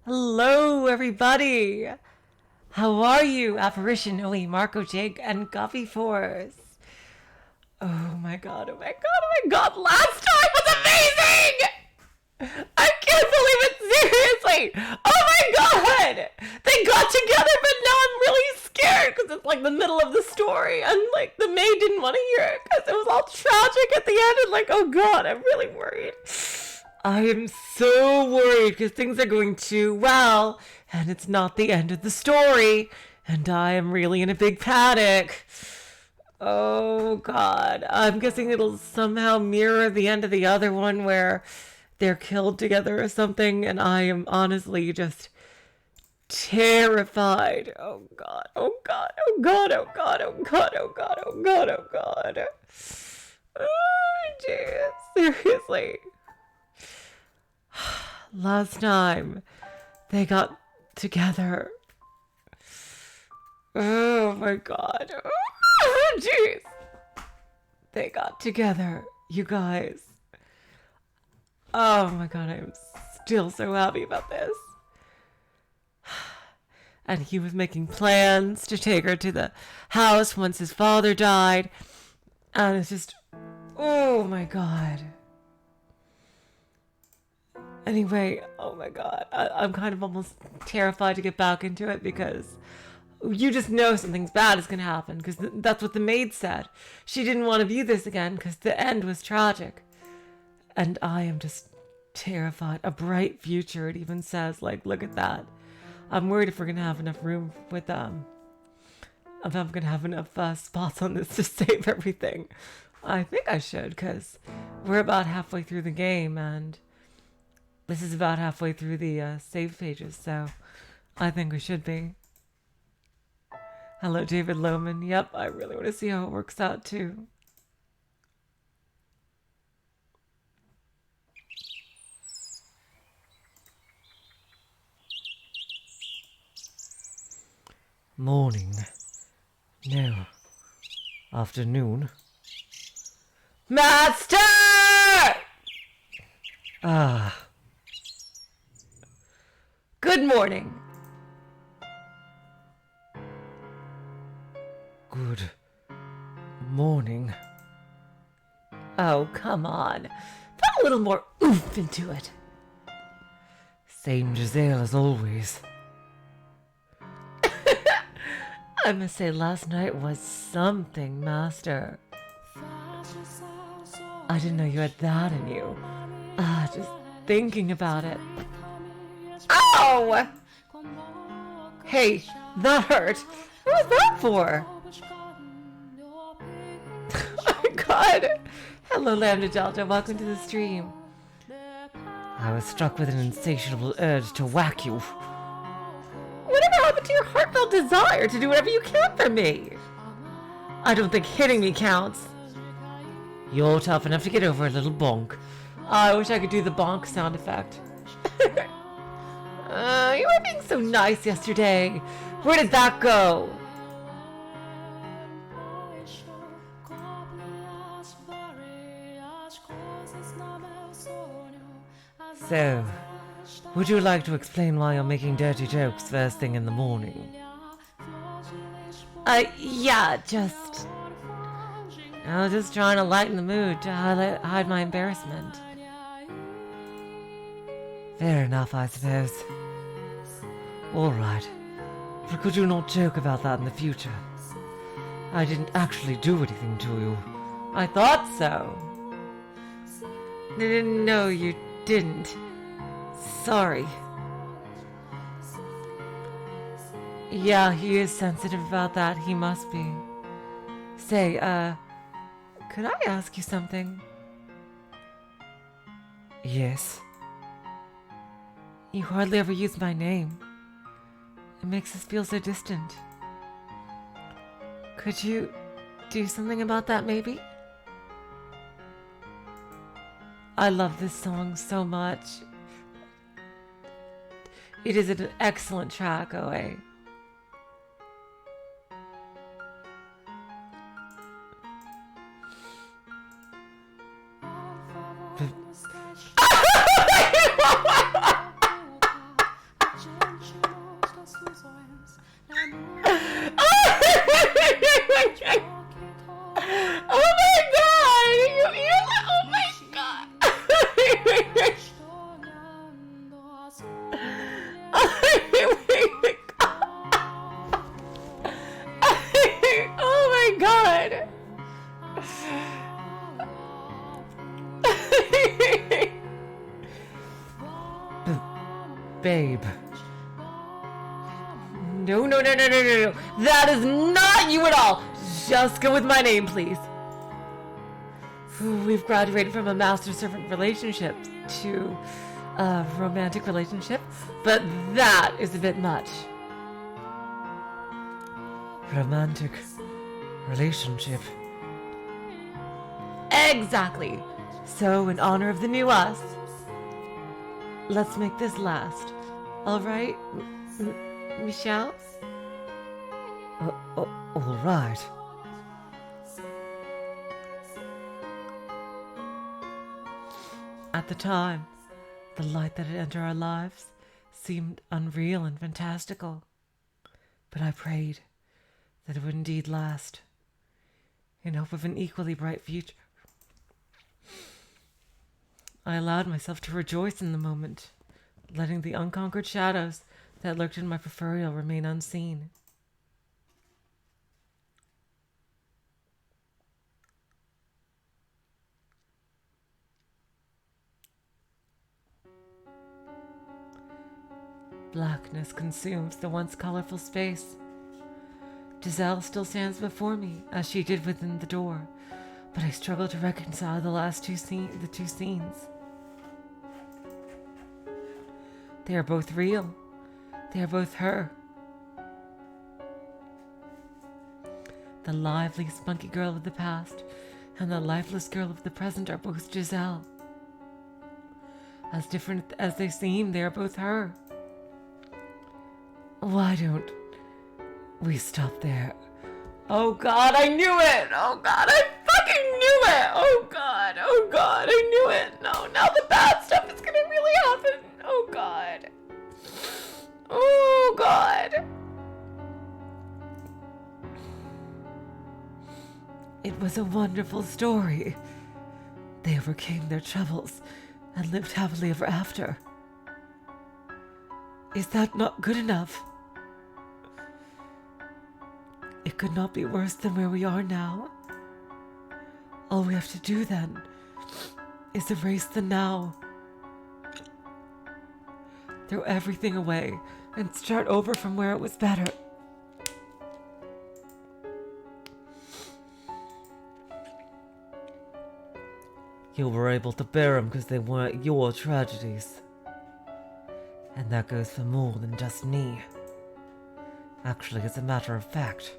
Hello, everybody. How are you, Apparition, Oe, Marco, Jake, and Coffee Force? Oh my god, oh my god, oh my god. Last time was amazing! I can't believe it, seriously! Oh my god! They got together, but now I'm really scared because it's like the middle of the story and like the maid didn't want to hear it because it was all tragic at the end and like, oh god, I'm really worried. I am so worried because things are going too well and it's not the end of the story and I am really in a big panic. Oh god, I'm guessing it'll somehow mirror the end of the other one where they're killed together or something and I am honestly just terrified. Oh god, oh god, oh god, oh god, oh god, oh god, oh god, oh god. Oh jeez, seriously. Last time they got together. Oh my god. Oh jeez. They got together, you guys. Oh my god, I'm still so happy about this. And he was making plans to take her to the house once his father died. And it's just, oh my god. Anyway, oh my god, I'm kind of almost terrified to get back into it because you just know something's bad is going to happen because that's what the maid said. She didn't want to view this again because the end was tragic. And I am just terrified. A bright future, it even says, like, look at that. I'm worried if we're going to have enough room with if I'm going to have enough spots on this to save everything. I think I should because we're about halfway through the game and this is about halfway through the save pages, so I think we should be. Hello, David Lohman. Yep, I really want to see how it works out, too. Morning. No. Afternoon. Master! Ah. Good morning. Good morning. Oh, come on. Put a little more oomph into it. Same Giselle as always. I must say last night was something, Master. I didn't know you had that in you. Just thinking about it. Ow! Hey, that hurt. What was that for? Oh my god. Hello, Lambda Delta. Welcome to the stream. I was struck with an insatiable urge to whack you. Whatever happened to your heartfelt desire to do whatever you can for me? I don't think hitting me counts. You're tough enough to get over a little bonk. I wish I could do the bonk sound effect. You were being so nice yesterday. Where did that go? So, would you like to explain why you're making dirty jokes first thing in the morning? Yeah, just... I was just trying to lighten the mood to hide my embarrassment. Fair enough, I suppose. Alright, but could you not joke about that in the future? I didn't actually do anything to you. I thought so. No, you didn't. Sorry. Yeah, he is sensitive about that. He must be. Say, could I ask you something? Yes. You hardly ever use my name. It makes us feel so distant. Could you do something about that, maybe? I love this song so much. It is an excellent track, OA. babe. No, no, no, no, no, no, no. That is not you at all. Just go with my name, please. We've graduated from a master-servant relationship to a romantic relationship, but that is a bit much. Romantic relationship. Exactly. So, in honor of the new us, let's make this last. All right, Michel? All right. At the time, the light that had entered our lives seemed unreal and fantastical. But I prayed that it would indeed last, in hope of an equally bright future. I allowed myself to rejoice in the moment, letting the unconquered shadows that lurked in my peripheral remain unseen. Blackness consumes the once colorful space. Giselle still stands before me, as she did within the door, but I struggle to reconcile the two scenes. They are both real. They are both her. The lively, spunky girl of the past and the lifeless girl of the present are both Giselle. As different as they seem, they are both her. Why don't we stop there? Oh God, I knew it! Oh God, I fucking knew it! Oh God, I knew it! No, now the bad stuff is gonna really happen! Oh God. Oh God. It was a wonderful story. They overcame their troubles and lived happily ever after. Is that not good enough? It could not be worse than where we are now. All we have to do then is erase the now. Throw everything away and start over from where it was better. You were able to bear them because they weren't your tragedies. And that goes for more than just me. Actually, as a matter of fact,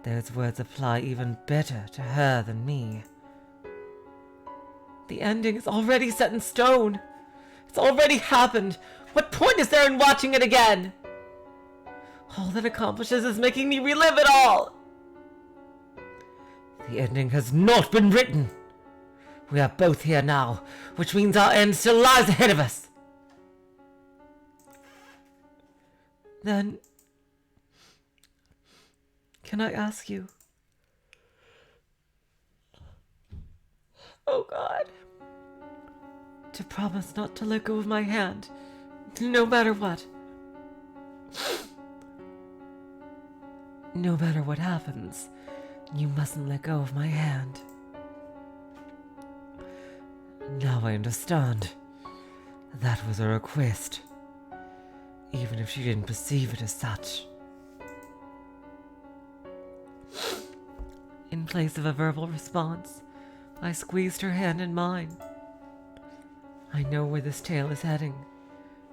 those words apply even better to her than me. The ending is already set in stone. It's already happened. What point is there in watching it again? All that accomplishes is making me relive it all. The ending has not been written. We are both here now, which means our end still lies ahead of us. Then, can I ask you? Oh God. To promise not to let go of my hand, no matter what. No matter what happens, you mustn't let go of my hand. Now I understand. That was a request, even if she didn't perceive it as such. In place of a verbal response, I squeezed her hand in mine. I know where this tale is heading.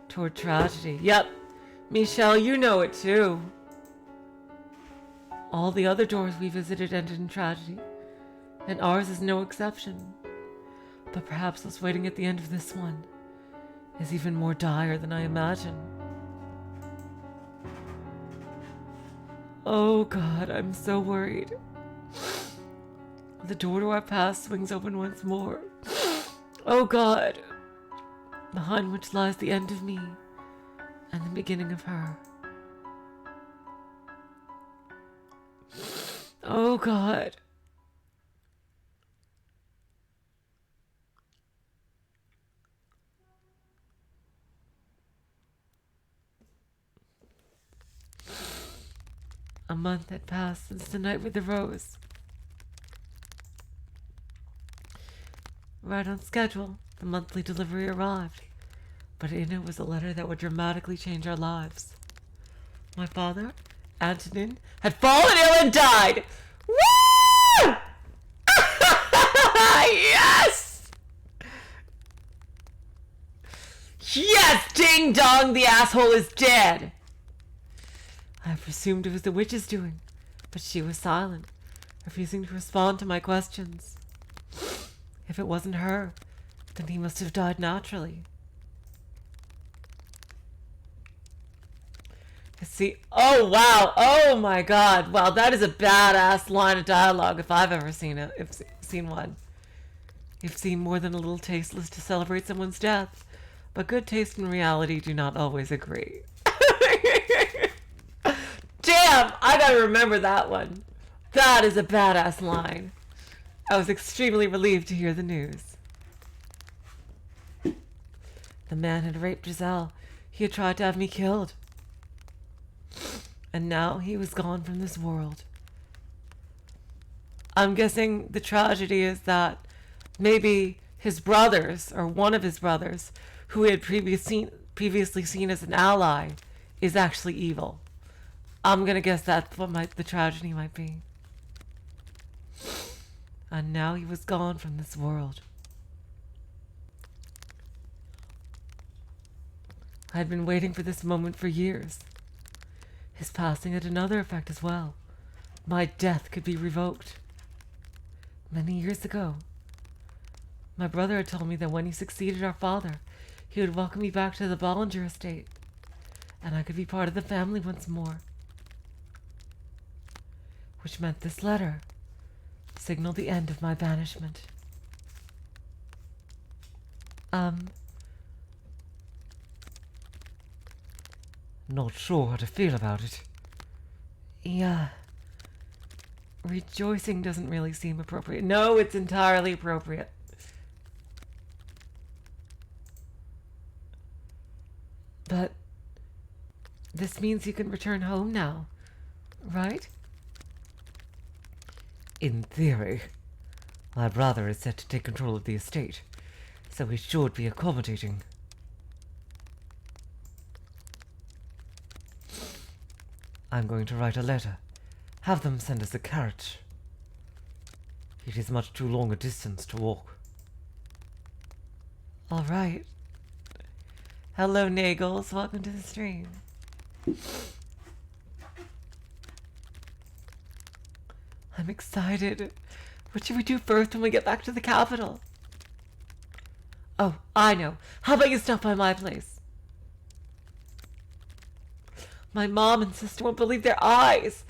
Toward tragedy. Yep, Michel, you know it too. All the other doors we visited ended in tragedy, and ours is no exception. But perhaps what's waiting at the end of this one is even more dire than I imagine. Oh God, I'm so worried. The door to our past swings open once more. Oh God, behind which lies the end of me and the beginning of her. Oh God. A month had passed since the night with the rose. Right on schedule, the monthly delivery arrived. but in it was a letter that would dramatically change our lives. My father, Antonin, had fallen ill and died. Woo! Yes! Yes! Ding dong, the asshole is dead! I presumed it was the witch's doing, but she was silent, refusing to respond to my questions. If it wasn't her, then he must have died naturally. See, oh wow, oh my god, wow, that is a badass line of dialogue if I've ever seen it, if seen one. You've seen more than a little tasteless to celebrate someone's death, but good taste and reality do not always agree. Damn, I gotta remember that one. That is a badass line. I was extremely relieved to hear the news. The man had raped Giselle. He had tried to have me killed. And now he was gone from this world. I'm guessing the tragedy is that maybe his brothers, or one of his brothers, who he had previously seen as an ally, is actually evil. I'm gonna guess that's what the tragedy might be. And now he was gone from this world. I had been waiting for this moment for years. His passing had another effect as well. My death could be revoked. Many years ago, my brother had told me that when he succeeded our father, he would welcome me back to the Bollinger estate, and I could be part of the family once more. Which meant this letter signaled the end of my banishment. Not sure how to feel about it. Yeah. Rejoicing doesn't really seem appropriate. No, it's entirely appropriate. But this means you can return home now, right? In theory. My brother is set to take control of the estate, so he should be accommodating. I'm going to write a letter. Have them send us a carriage. It is much too long a distance to walk. All right. Hello, Nagels. Welcome to the stream. I'm excited. What should we do first when we get back to the capital? Oh, I know. How about you stop by my place? My mom and sister won't believe their eyes.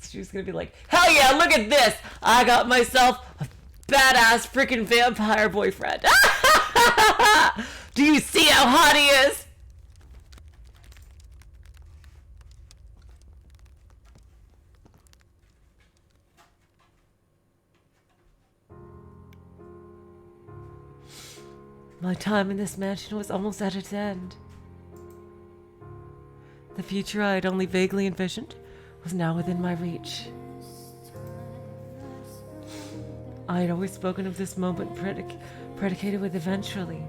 She's gonna be like, hell yeah, look at this. I got myself a badass freaking vampire boyfriend. Do you see how hot he is? My time in this mansion was almost at its end. The future I had only vaguely envisioned was now within my reach. I had always spoken of this moment predicated with eventually,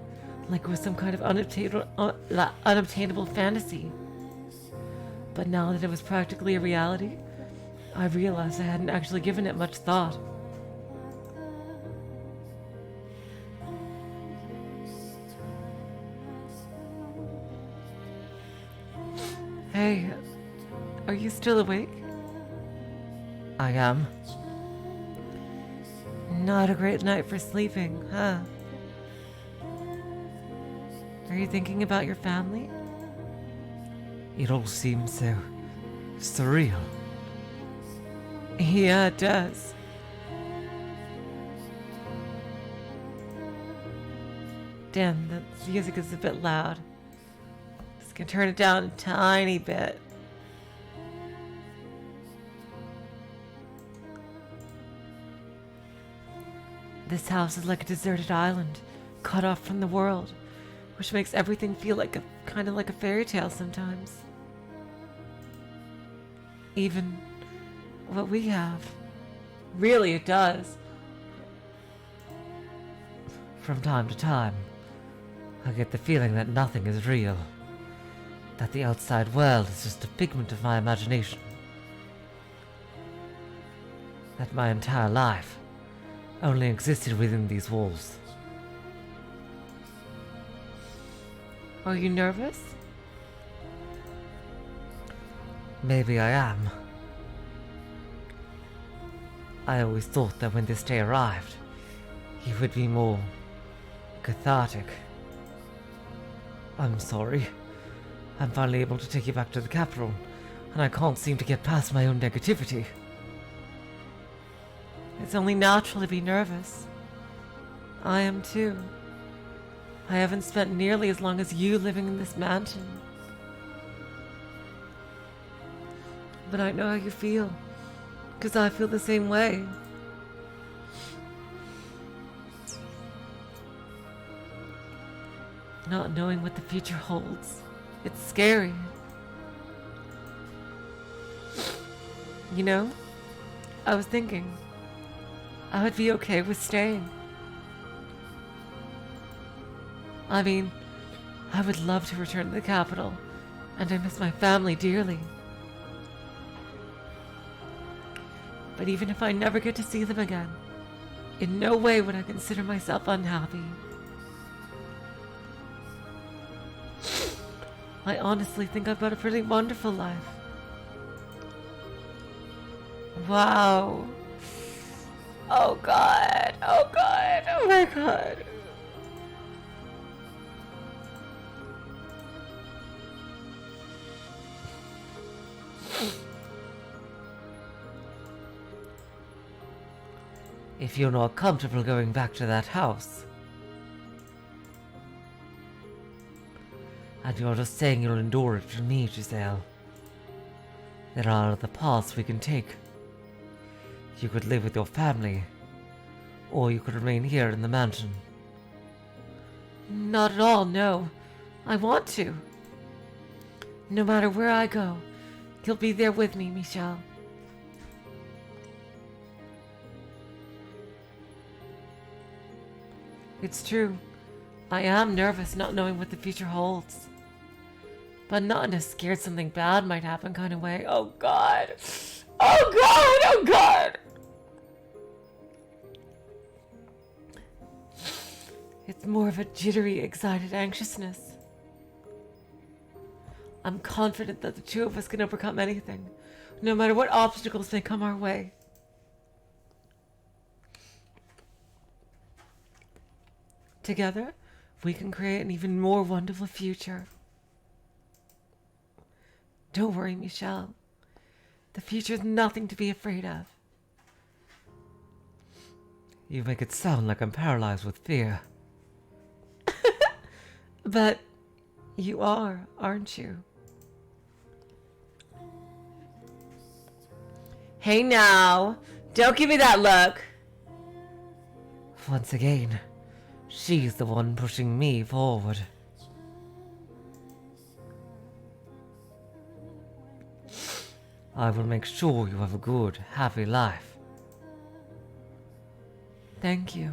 like it was some kind of unobtainable fantasy. But now that it was practically a reality, I realized I hadn't actually given it much thought. Hey, are you still awake? I am. Not a great night for sleeping, huh? Are you thinking about your family? It all seems so surreal. Yeah, it does. Damn, the music is a bit loud. Just gonna turn it down a tiny bit. This house is like a deserted island, cut off from the world, which makes everything feel like kind of like a fairy tale sometimes. Even what we have. Really, it does. From time to time, I get the feeling that nothing is real. That the outside world is just a figment of my imagination. That my entire life only existed within these walls. Are you nervous? Maybe I am. I always thought that when this day arrived, it would be more cathartic. I'm sorry. I'm finally able to take you back to the capital, and I can't seem to get past my own negativity. It's only natural to be nervous. I am too. I haven't spent nearly as long as you living in this mansion. But I know how you feel, because I feel the same way. Not knowing what the future holds. It's scary. You know, I was thinking, I would be okay with staying. I mean, I would love to return to the capital, and I miss my family dearly. But even if I never get to see them again, in no way would I consider myself unhappy. I honestly think I've got a pretty wonderful life. Wow. Oh God. Oh God. Oh my God. If you're not comfortable going back to that house, and you're just saying you'll endure it for me, Giselle, there are other paths we can take. You could live with your family, or you could remain here in the mansion. Not at all, no. I want to. No matter where I go, you'll be there with me, Michel. It's true. I am nervous not knowing what the future holds. But not in a scared something bad might happen kind of way. Oh God. Oh God. Oh God. It's more of a jittery, excited anxiousness. I'm confident that the two of us can overcome anything, no matter what obstacles may come our way. Together, we can create an even more wonderful future. Don't worry, Michel. The future's nothing to be afraid of. You make it sound like I'm paralyzed with fear. But you are, aren't you? Hey now, don't give me that look. Once again, she's the one pushing me forward. I will make sure you have a good, happy life. Thank you.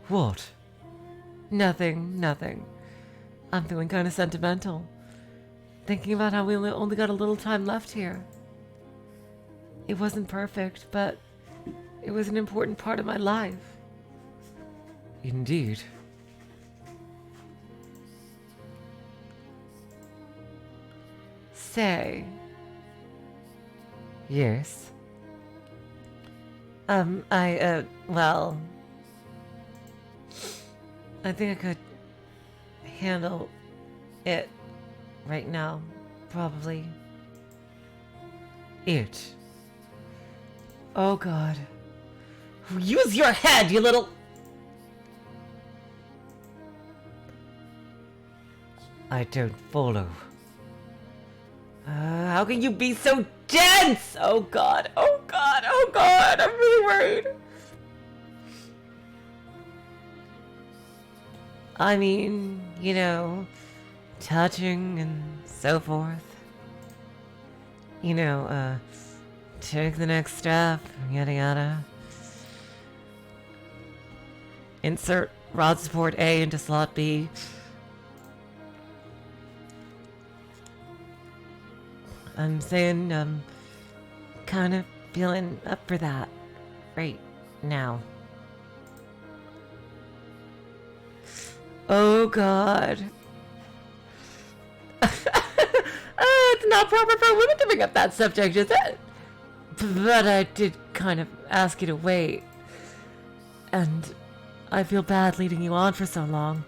What? Nothing, nothing. I'm feeling kind of sentimental. Thinking about how we only got a little time left here. It wasn't perfect, but it was an important part of my life. Indeed. Say. Yes. Well, I think I could handle it right now, probably. It. Oh God. Use your head, you little... I don't follow. How can you be so dense? Oh God, oh God, oh God, I'm really worried. I mean, you know, touching and so forth. You know, take the next step, yada yada. Insert rod support A into slot B. I'm saying kind of feeling up for that right now. Oh God. It's not proper for women to bring up that subject, is it? But I did kind of ask you to wait. And I feel bad leading you on for so long.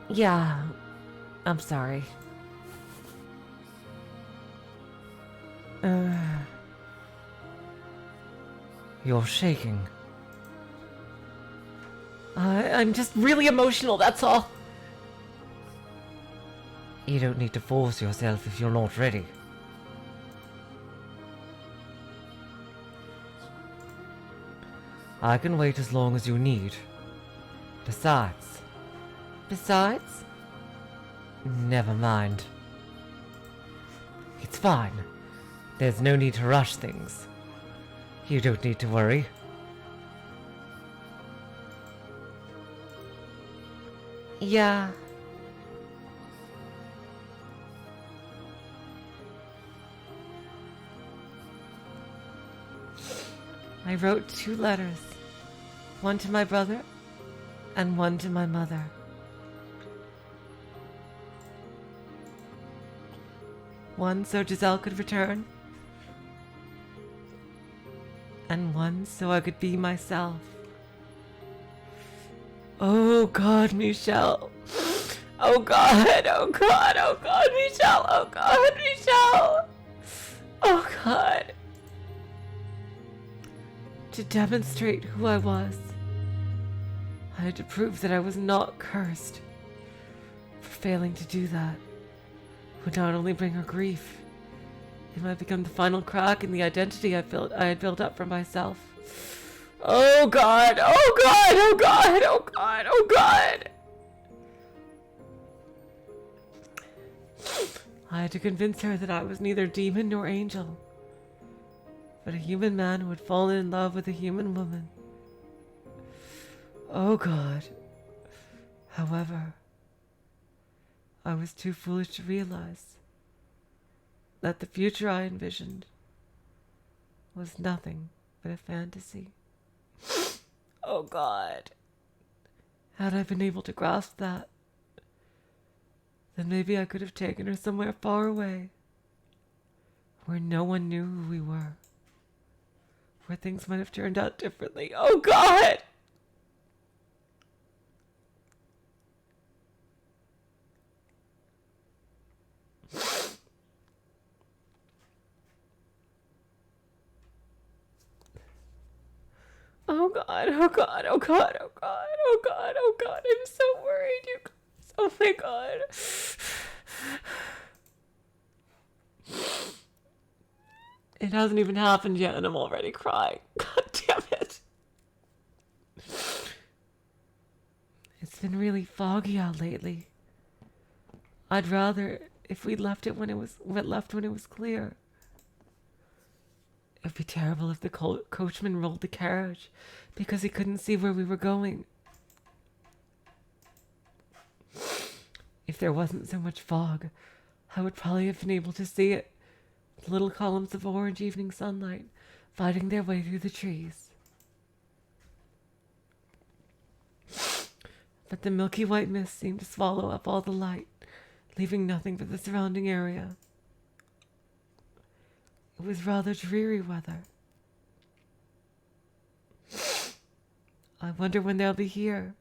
Yeah. I'm sorry. You're shaking. I'm just really emotional, that's all. You don't need to force yourself if you're not ready. I can wait as long as you need. Besides? Never mind. It's fine. There's no need to rush things. You don't need to worry. Yeah. I wrote 2 letters. One to my brother and one to my mother. One so Giselle could return, and one so I could be myself. Oh God, Michel. Oh God, oh God, oh God, Michel. Oh God, Michel. Oh God. To demonstrate who I was, I had to prove that I was not cursed. For failing to do that would not only bring her grief, it might become the final crack in the identity I had built up for myself. Oh God, oh God, oh God, oh God, oh God. I had to convince her that I was neither demon nor angel, but a human man who had fallen in love with a human woman. Oh God. However, I was too foolish to realize that the future I envisioned was nothing but a fantasy. Oh God. Had I been able to grasp that, then maybe I could have taken her somewhere far away, where no one knew who we were, where things might have turned out differently. Oh God! Oh God, oh God, oh God, oh God, oh God, oh God, I'm so worried, you guys. Oh my God. It hasn't even happened yet and I'm already crying. God damn it. It's been really foggy out lately. I'd rather if we'd left when it was clear. It'd be terrible if the coachman rolled the carriage because he couldn't see where we were going. If there wasn't so much fog, I would probably have been able to see it. The little columns of orange evening sunlight fighting their way through the trees. But the milky white mist seemed to swallow up all the light, leaving nothing but the surrounding area. It was rather dreary weather. I wonder when they'll be here.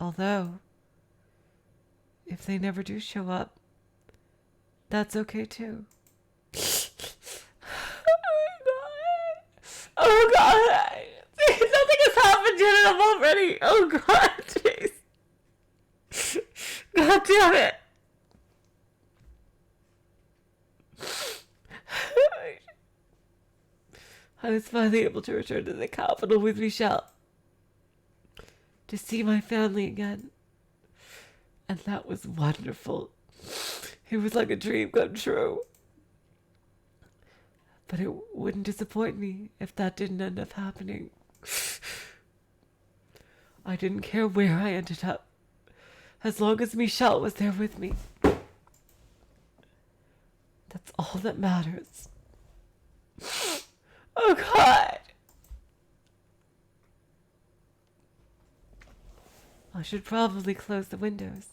Although, if they never do show up, that's okay too. Oh God! Nothing has happened yet and I'm already... Oh God, jeez. God damn it. I was finally able to return to the capital with Michel. To see my family again. And that was wonderful. It was like a dream come true. But it wouldn't disappoint me if that didn't end up happening. I didn't care where I ended up, as long as Michel was there with me. That's all that matters. Oh, God! I should probably close the windows.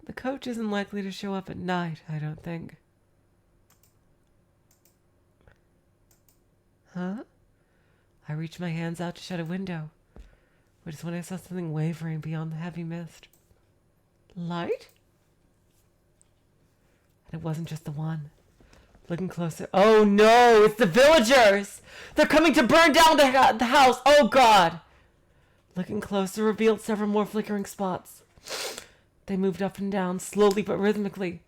The coach isn't likely to show up at night, I don't think. Huh? I reached my hands out to shut a window, which is when I saw something wavering beyond the heavy mist. Light? And it wasn't just the one. Looking closer. Oh no! It's the villagers! They're coming to burn down the house! Oh God! Looking closer revealed several more flickering spots. They moved up and down, slowly but rhythmically.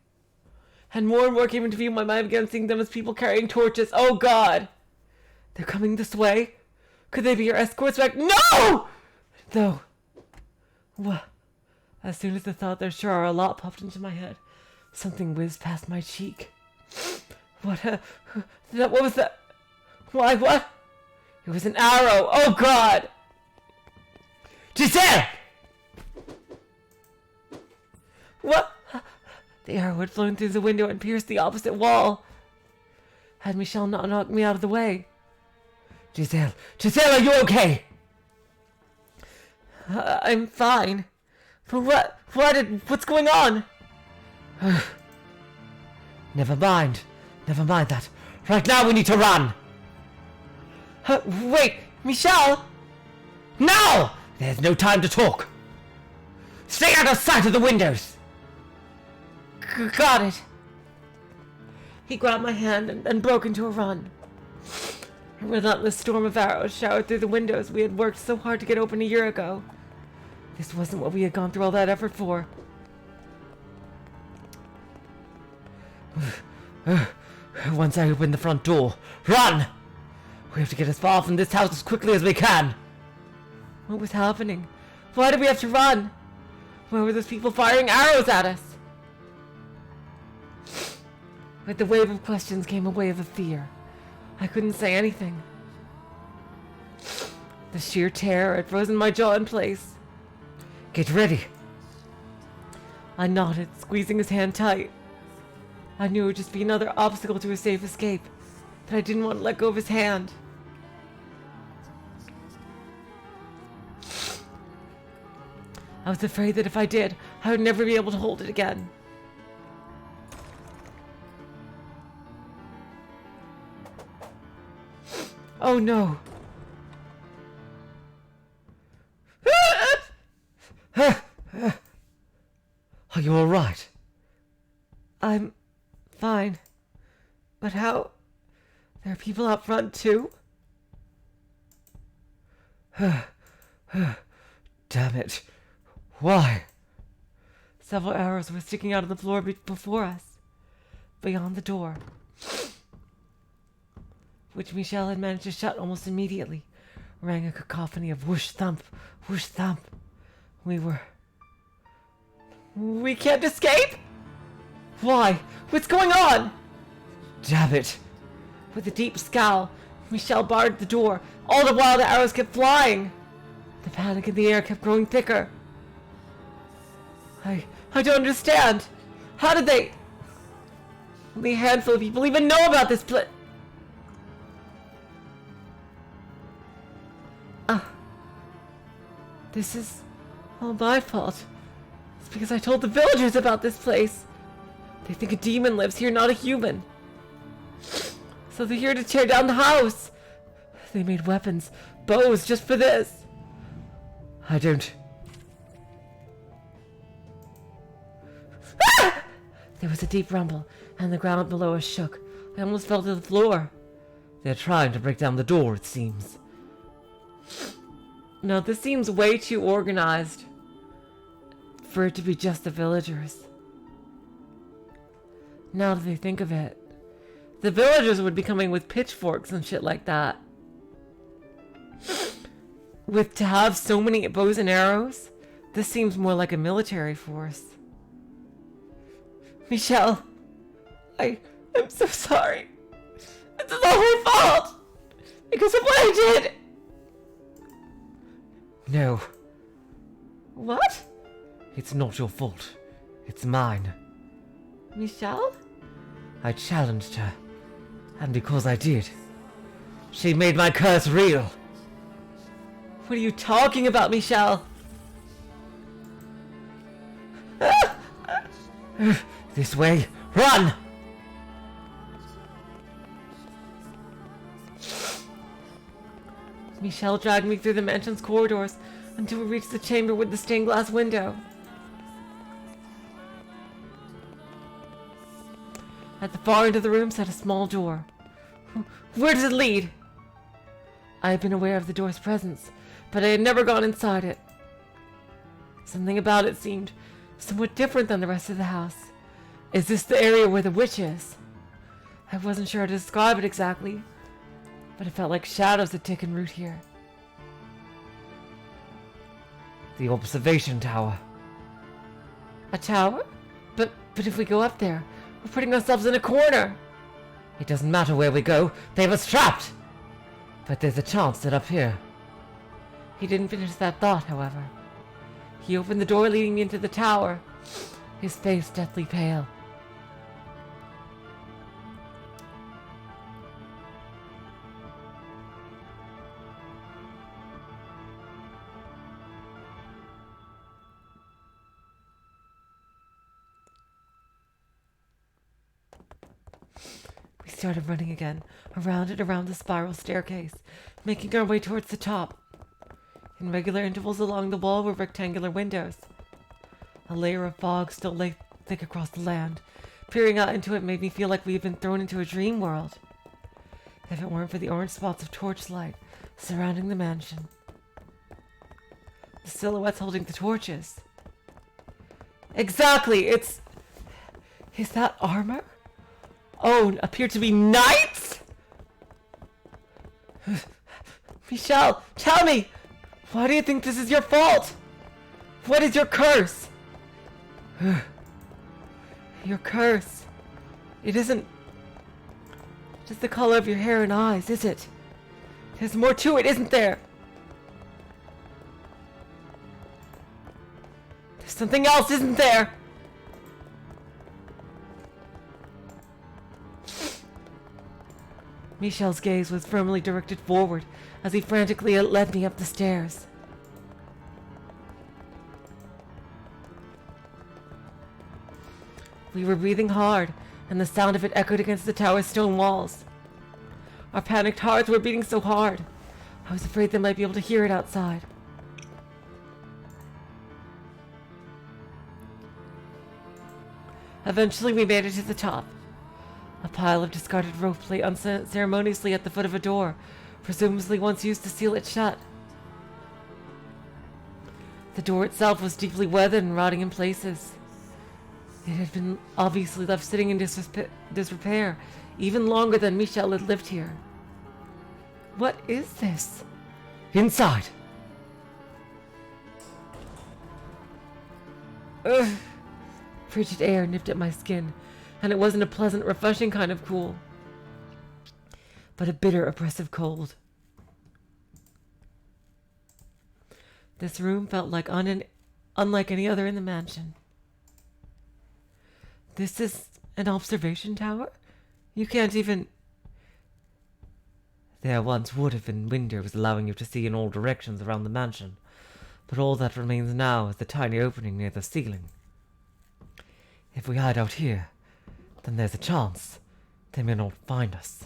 And more came into view. My mind began seeing them as people carrying torches. Oh God! They're coming this way? Could they be your escorts back? No! Though. What? As soon as the thought there sure are a lot popped into my head, something whizzed past my cheek. What was that? Why, what? It was an arrow. Oh God! Giselle! What? The arrow had flown through the window and pierced the opposite wall. Had Michel not knocked me out of the way? Giselle, are you okay? I'm fine. But what's going on? Never mind that. Right now we need to run. Wait, Michel? Now! There's no time to talk. Stay out of sight of the windows. Got it. He grabbed my hand and broke into a run. A relentless storm of arrows showered through the windows we had worked so hard to get open a year ago. This wasn't what we had gone through all that effort for. Once I open the front door, run! We have to get as far from this house as quickly as we can. What was happening? Why did we have to run? Why were those people firing arrows at us? With the wave of questions came a wave of fear. I couldn't say anything. The sheer terror had frozen my jaw in place. Get ready. I nodded, squeezing his hand tight. I knew it would just be another obstacle to a safe escape, but I didn't want to let go of his hand. I was afraid that if I did, I would never be able to hold it again. Oh no. Are you all right? I'm fine. But how? There are people out front too? Damn it. Why? Several arrows were sticking out of the floor before us, beyond the door, which Michel had managed to shut almost immediately. Rang a cacophony of whoosh thump, whoosh thump. We can't escape? Why? What's going on? Damn it. With a deep scowl, Michel barred the door. All the while the arrows kept flying. The panic in the air kept growing thicker. I don't understand. How did they... Only a handful of people even know about this This is all my fault. It's because I told the villagers about this place. They think a demon lives here, not a human. So they're here to tear down the house. They made weapons, bows, just for this. I don't... Ah! There was a deep rumble, and the ground below us shook. I almost fell to the floor. They're trying to break down the door, it seems. No, this seems way too organized for it to be just the villagers. Now that they think of it, the villagers would be coming with pitchforks and shit like that. To have so many bows and arrows, this seems more like a military force. Michel, I'm so sorry. This is all her fault! Because of what I did! No, What? it's not your fault. It's mine. Michel? I challenged her. And because I did, she made my curse real. What are you talking about, Michel? This way. Run! Michel dragged me through the mansion's corridors until we reached the chamber with the stained glass window. At the far end of the room sat a small door. Where does it lead? I had been aware of the door's presence, but I had never gone inside it. Something about it seemed somewhat different than the rest of the house. Is this the area where the witch is? I wasn't sure how to describe it exactly, but it felt like shadows had taken root here. The observation tower. A tower? But if we go up there, we're putting ourselves in a corner. It doesn't matter where we go. They have us trapped. But there's a chance that up here. He didn't finish that thought, however. He opened the door leading me into the tower, his face deathly pale. We started running again, around and around the spiral staircase, making our way towards the top. In regular intervals along the wall were rectangular windows. A layer of fog still lay thick across the land. Peering out into it made me feel like we had been thrown into a dream world. If it weren't for the orange spots of torchlight surrounding the mansion. The silhouettes holding the torches. Exactly! Is that armor? Oh, appear to be knights? Michel, tell me! Why do you think this is your fault? What is your curse? Your curse. It isn't just the color of your hair and eyes, is it? There's more to it, isn't there? There's something else, isn't there? Michel's gaze was firmly directed forward as he frantically led me up the stairs. We were breathing hard, and the sound of it echoed against the tower's stone walls. Our panicked hearts were beating so hard, I was afraid they might be able to hear it outside. Eventually we made it to the top. A pile of discarded rope lay unceremoniously at the foot of a door, presumably once used to seal it shut. The door itself was deeply weathered and rotting in places. It had been obviously left sitting in disrepair, even longer than Michel had lived here. What is this? Inside! Ugh. Frigid air nipped at my skin, and it wasn't a pleasant, refreshing kind of cool, but a bitter, oppressive cold. This room felt like unlike any other in the mansion. This is an observation tower? You can't even... There once would have been windows allowing you to see in all directions around the mansion, but all that remains now is the tiny opening near the ceiling. If we hide out here, then there's a chance they may not find us.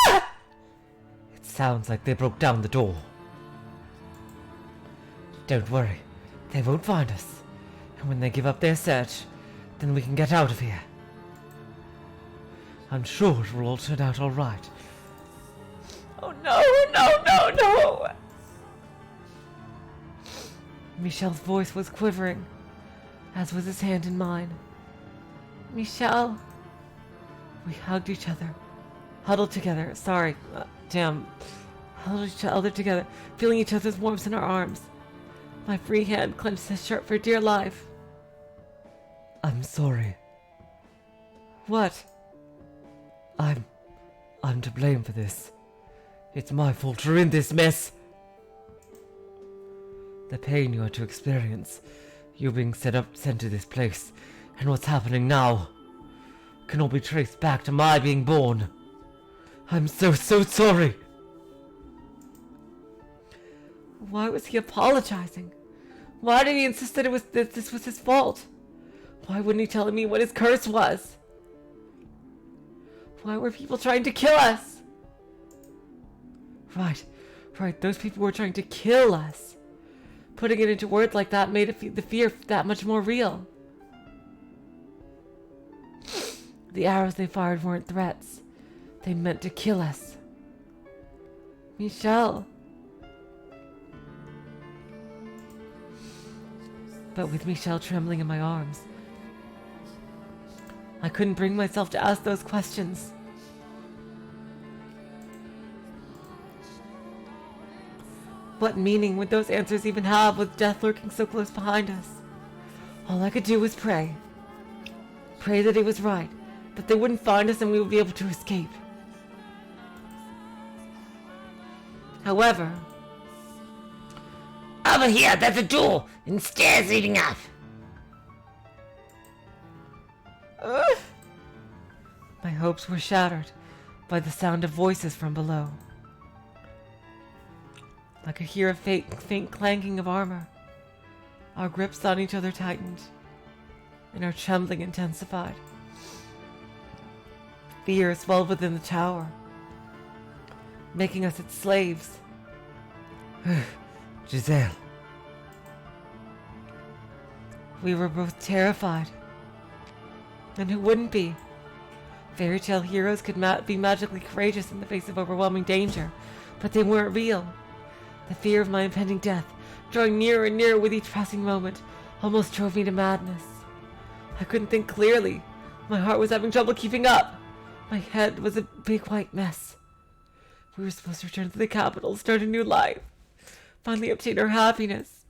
Ah! It sounds like they broke down the door. Don't worry, they won't find us. And when they give up their search, then we can get out of here. I'm sure it will all turn out all right. Oh no, no, no, no! Michel's voice was quivering, as was his hand in mine. Michel. We hugged each other, huddled together, huddled each other together, feeling each other's warmth in our arms. My free hand clenched his shirt for dear life. I'm sorry. What? I'm to blame for this. It's my fault you're in this mess. The pain you had to experience, you being sent to this place, and what's happening now, can all be traced back to my being born. I'm so sorry. Why was he apologizing? Why did he insist that this was his fault? Why wouldn't he tell me what his curse was? Why were people trying to kill us? Right, those people were trying to kill us. Putting it into words like that made the fear that much more real. The arrows they fired weren't threats. They meant to kill us. Michel. But with Michel trembling in my arms, I couldn't bring myself to ask those questions. What meaning would those answers even have with death lurking so close behind us? All I could do was pray. Pray that it was right, that they wouldn't find us and we would be able to escape. However, over here, there's a door and stairs leading up. My hopes were shattered by the sound of voices from below. I could hear a faint clanking of armor. Our grips on each other tightened, and our trembling intensified. Fear swelled within the tower, making us its slaves. Giselle. We were both terrified. And who wouldn't be? Fairy tale heroes could be magically courageous in the face of overwhelming danger, but they weren't real. The fear of my impending death, drawing nearer and nearer with each passing moment, almost drove me to madness. I couldn't think clearly. My heart was having trouble keeping up. My head was a big white mess. We were supposed to return to the capital, start a new life, finally obtain our happiness.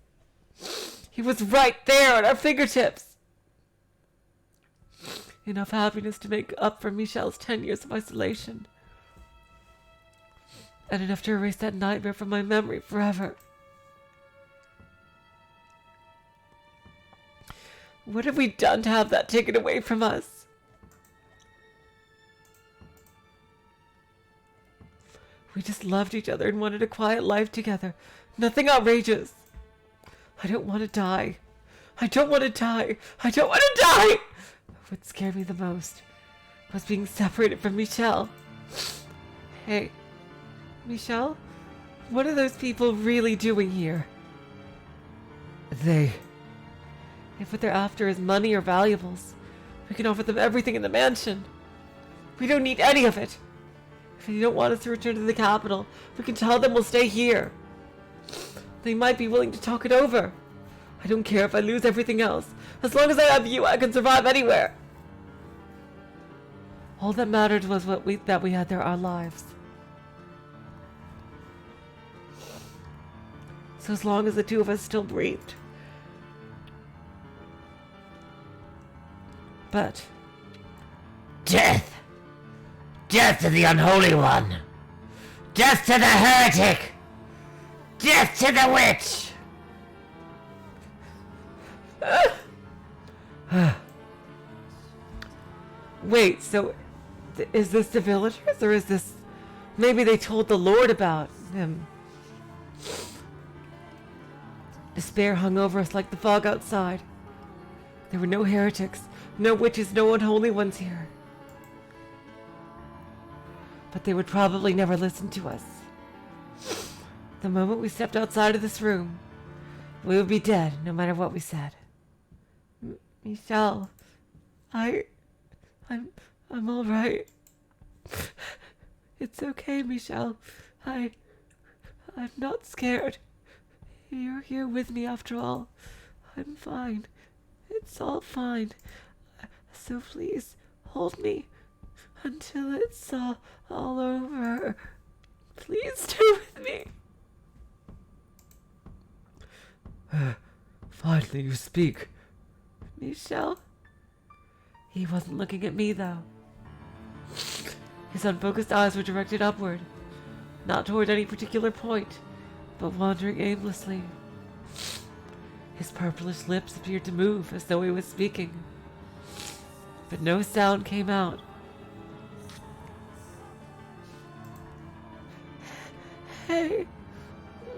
He was right there at our fingertips. Enough happiness to make up for Michel's 10 years of isolation. And enough to erase that nightmare from my memory forever. What have we done to have that taken away from us? We just loved each other and wanted a quiet life together. Nothing outrageous. I don't want to die. I don't want to die. I don't want to die! What scared me the most was being separated from Michel. Hey, Michel? What are those people really doing here? If what they're after is money or valuables, we can offer them everything in the mansion. We don't need any of it. If they don't want us to return to the capital, we can tell them we'll stay here. They might be willing to talk it over. I don't care if I lose everything else. As long as I have you, I can survive anywhere. All that mattered was that we had our lives. So as long as the two of us still breathed. But Death! Death to the unholy one! Death to the heretic! Death to the witch! Wait, so is this the villagers, or is this... Maybe they told the Lord about him. Despair hung over us like the fog outside. There were no heretics, no witches, no unholy ones here. But they would probably never listen to us. The moment we stepped outside of this room, we would be dead, no matter what we said. Michel, I'm all right. It's okay, Michel. I'm not scared. You're here with me after all. I'm fine. It's all fine. So please, hold me until it's all over. Please stay with me. Finally you speak. Michel? He wasn't looking at me, though. His unfocused eyes were directed upward, not toward any particular point, but wandering aimlessly. His purplish lips appeared to move as though he was speaking, but no sound came out. Hey,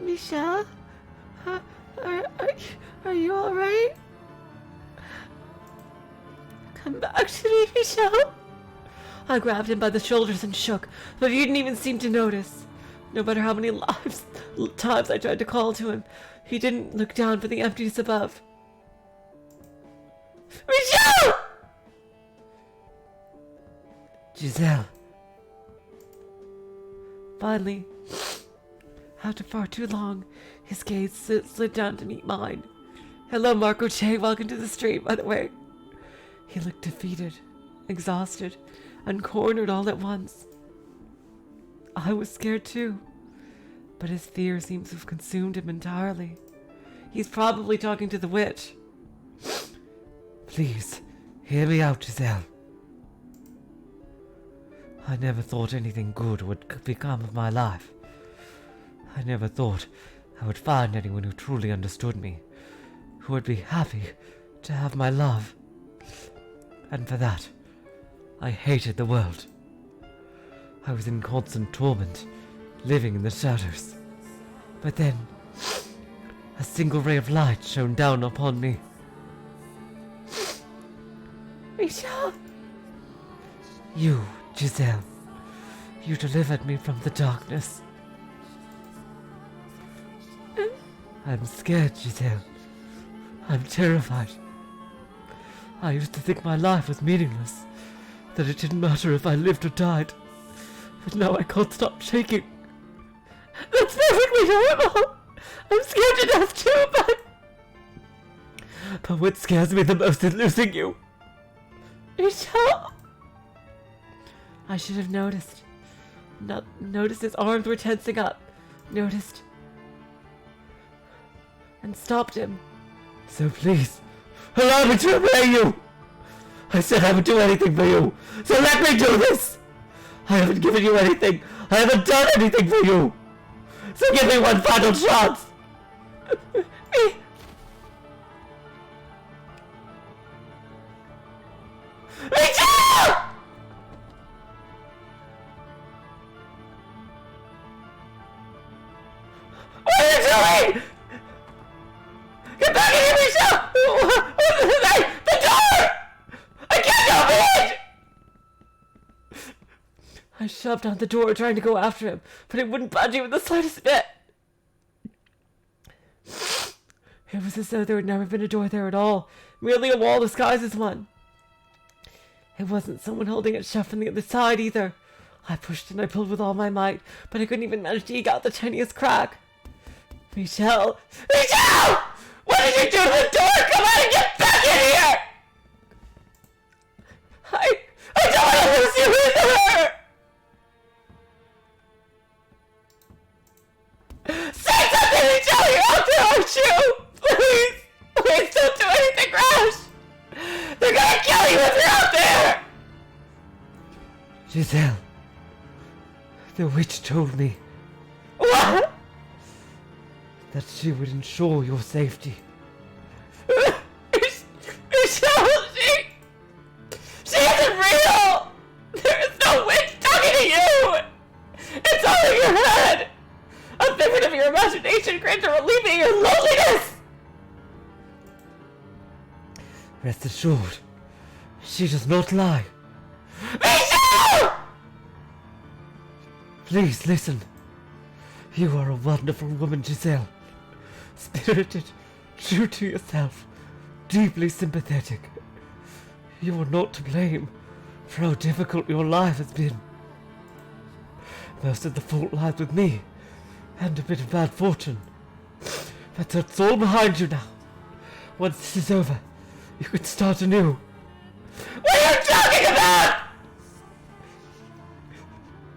Michel? Are you alright? Come back to me, Michel. I grabbed him by the shoulders and shook, but he didn't even seem to notice. No matter how many times I tried to call to him, he didn't look down for the emptiness above. Michel! Giselle. Finally, after far too long, his gaze slid down to meet mine. Hello, Marco Che. Welcome to the stream, by the way. He looked defeated, exhausted, and cornered all at once. I was scared too, but his fear seems to have consumed him entirely. He's probably talking to the witch. Please, hear me out, Giselle. I never thought anything good would become of my life. I never thought I would find anyone who truly understood me, who would be happy to have my love. And for that, I hated the world. I was in constant torment, living in the shadows. But then, a single ray of light shone down upon me. Michel! You, Giselle, you delivered me from the darkness. I'm scared, Giselle. I'm terrified. I used to think my life was meaningless, that it didn't matter if I lived or died. But now I can't stop shaking. That's perfectly normal! I'm scared to death too, But what scares me the most is losing you. Michel! I should have noticed. Noticed his arms were tensing up. Noticed. And stopped him. So please, allow me to obey you! I said I would do anything for you, so let me do this! I haven't given you anything, I haven't done anything for you! So give me one final chance! Michel! What are you doing? Get back in here, Michel! The door! I can't open it! I shoved on the door trying to go after him, but it wouldn't budge even the slightest bit. It was as though there had never been a door there at all, merely a wall disguised as one. It wasn't someone holding it shut from the other side either. I pushed and I pulled with all my might, but I couldn't even manage to eke out the tiniest crack. Michel! Michel! What did you do to the door? Come on and get back in here! I don't want to lose you either! Say something, Michel! You're out there, aren't you? Please! Please don't do anything rash! They're gonna kill you if you're out there! Giselle, the witch told me What? that she would ensure your safety. Michel, she isn't real! There is no witch talking to you! It's all in your head! A figment of your imagination creates a relief in your loneliness! Rest assured, she does not lie. Michel! Please listen. You are a wonderful woman, Giselle. Spirited, true to yourself, deeply sympathetic. You are not to blame for how difficult your life has been. Most of the fault lies with me, and a bit of bad fortune. But that's all behind you now. Once this is over, you can start anew. What are you talking about?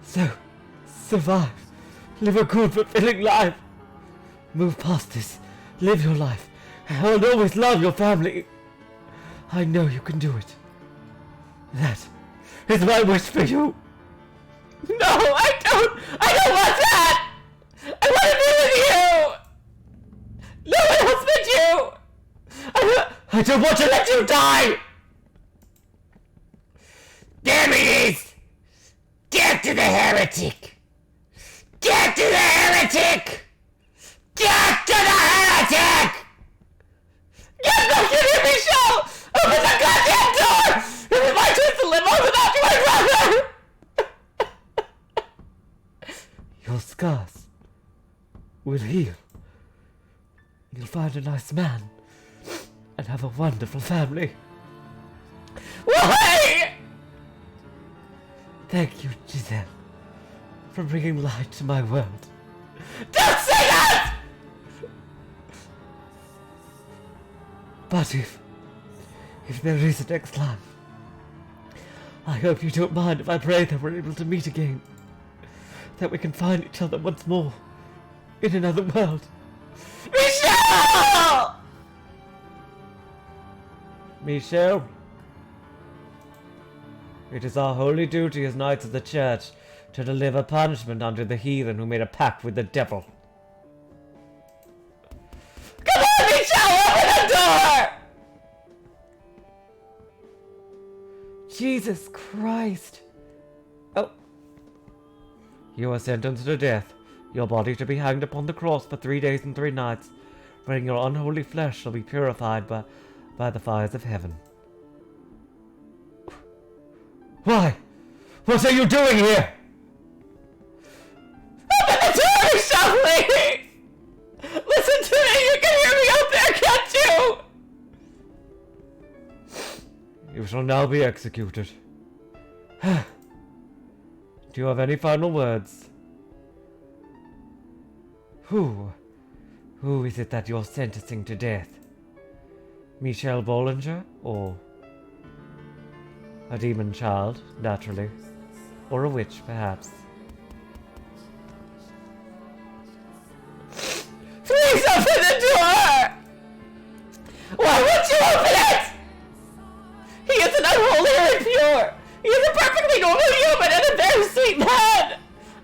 So, survive. Live a good, fulfilling life. Move past this. Live your life. And always love your family. I know you can do it. That is my wish for you. No, I don't want that! I want to be with you! No one else but you! I don't want to let you die! There it is! Death to the heretic! Death to the heretic! Death to the heretic! Get back in here, Michel! Open the goddamn door! It is my choice to live on without you, my brother! Your scars will heal. You'll find a nice man and have a wonderful family. Why? Thank you, Giselle, for bringing light to my world. Don't say that! But if there is a next life, I hope you don't mind if I pray that we're able to meet again. That we can find each other once more in another world. Michel! Michel, it is our holy duty as knights of the church to deliver punishment unto the heathen who made a pact with the devil. Come on, Michel! Open the door! Jesus Christ! Oh. You are sentenced to death, your body to be hanged upon the cross for 3 days and 3 nights, wherein your unholy flesh shall be purified by the fires of heaven. Why? What are you doing here? Open the door, Michel, please! Listen to me! You can hear me out there, can't you? You shall now be executed. Do you have any final words? Who is it that you're sentencing to death? Michel Bollinger, or a demon child, naturally, or a witch, perhaps? Please open the door! Why won't you open it? He isn't unholy or impure. He is a perfectly normal human and a very sweet man.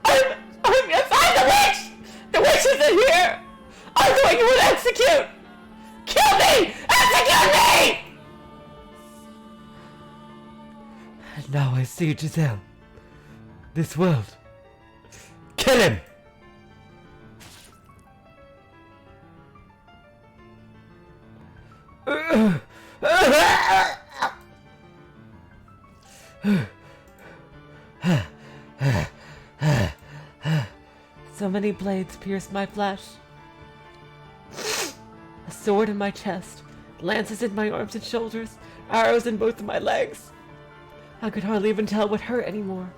I'm the witch! The witch isn't here! I'm the one you would execute! Kill me! Execute me! And now I see Giselle. This world. Kill him! So many blades pierced my flesh. A sword in my chest, lances in my arms and shoulders, arrows in both of my legs. I could hardly even tell what hurt anymore.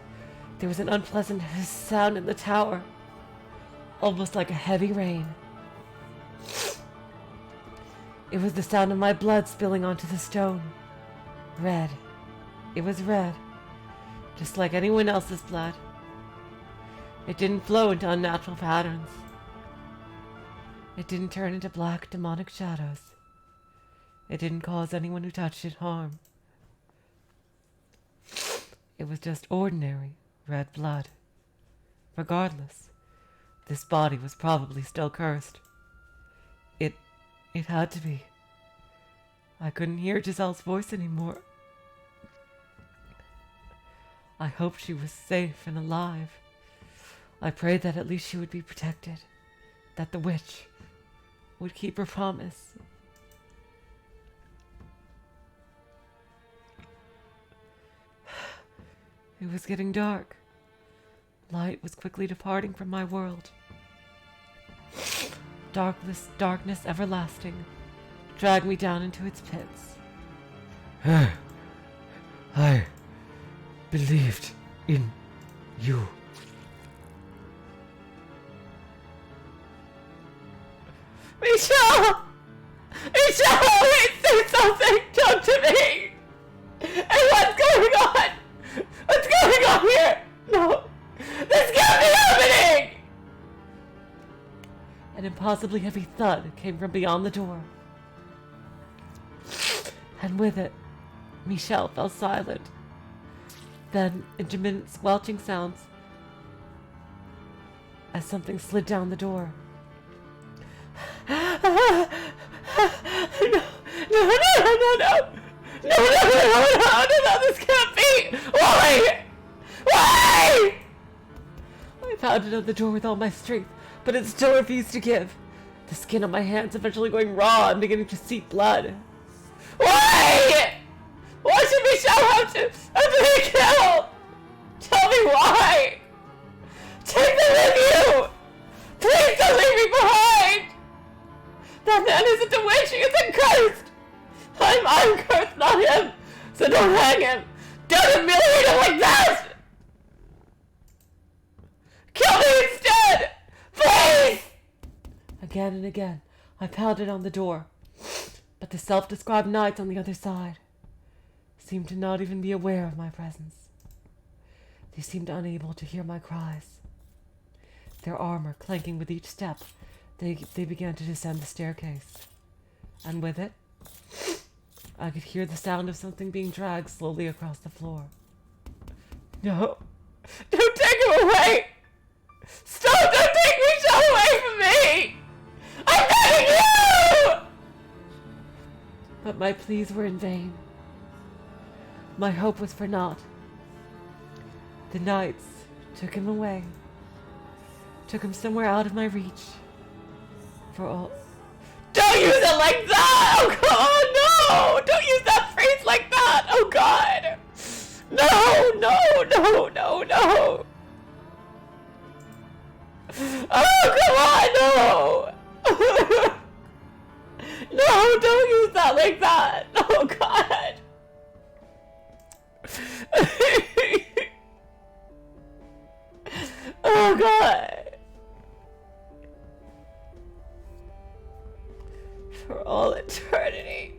There was an unpleasant sound in the tower, almost like a heavy rain. It was the sound of my blood spilling onto the stone. Red. It was red, just like anyone else's blood. It didn't flow into unnatural patterns. It didn't turn into black demonic shadows. It didn't cause anyone who touched it harm. It was just ordinary red blood. Regardless, this body was probably still cursed. It had to be. I couldn't hear Giselle's voice anymore. I hoped she was safe and alive. I prayed that at least she would be protected, that the witch would keep her promise. It was getting dark. Light was quickly departing from my world. Darkness everlasting dragged me down into its pits. I believed in you. Michel! Michel, please say something! Talk to me! Hey, what's going on? What's going on here? No! This can't be happening! An impossibly heavy thud came from beyond the door. And with it, Michel fell silent, Then intermittent squelching sounds as something slid down the door. No, no, no, no, no. No, this can't be! Why? Why? I pounded on the door with all my strength, but it still refused to give. The skin on my hands eventually going raw and beginning to seep blood. Why? Why should Michel have to be killed? Tell me why! Take them with you! Please don't leave me behind! That man isn't a witch, he is cursed! I'm cursed, not him! So don't hang him! Don't humiliate him like that! Kill me instead! Please! Again and again, I pounded on the door, but the self-described knights on the other side seemed to not even be aware of my presence. They seemed unable to hear my cries. Their armor clanking with each step, they began to descend the staircase. And with it, I could hear the sound of something being dragged slowly across the floor. No! Don't take him away! Stop! Don't take Michel away from me! I'm begging you! But my pleas were in vain. My hope was for naught. The knights took him away. Took him somewhere out of my reach. For all... Don't use it like that! Oh God, no! Don't use that phrase like that! Oh God! No, no, no, no, no! Oh, come on, no! No, don't use that like that! Oh God! Oh God! For all eternity.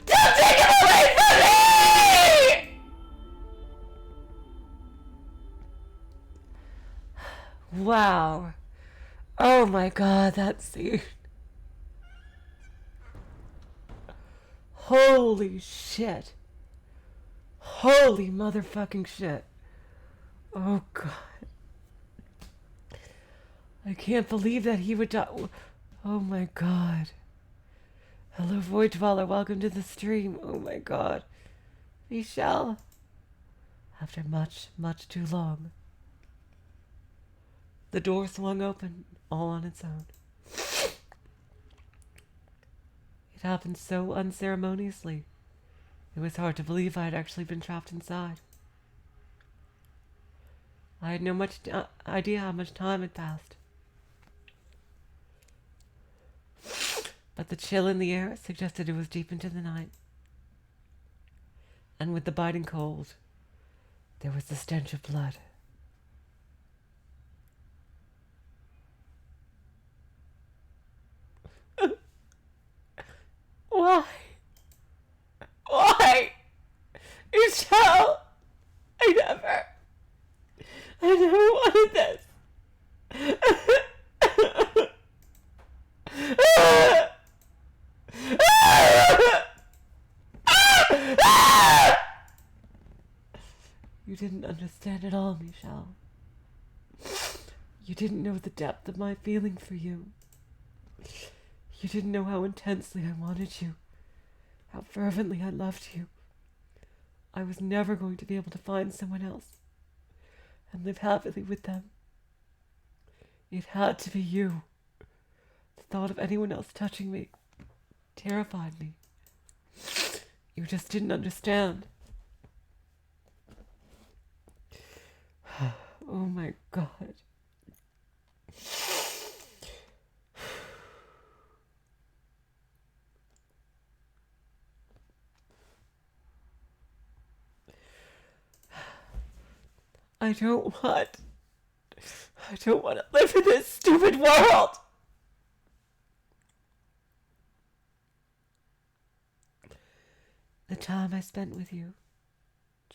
Don't take him away from me! Wow. Oh my God, that scene. Holy shit. Holy motherfucking shit. Oh God. I can't believe that he would die. Oh my God. Hello, Void Dweller. Welcome to the stream. Oh my God. Michel. After much, much too long. The door swung open, all on its own. It happened so unceremoniously. It was hard to believe I had actually been trapped inside. I had no idea how much time had passed. But the chill in the air suggested it was deep into the night. And with the biting cold, there was the stench of blood. Why? Why? Michel! I never wanted this. You didn't understand at all, Michel. You didn't know the depth of my feeling for you. You didn't know how intensely I wanted you, how fervently I loved you. I was never going to be able to find someone else and live happily with them. It had to be you. The thought of anyone else touching me terrified me. You just didn't understand. Oh my God. I don't want to live in this stupid world. The time I spent with you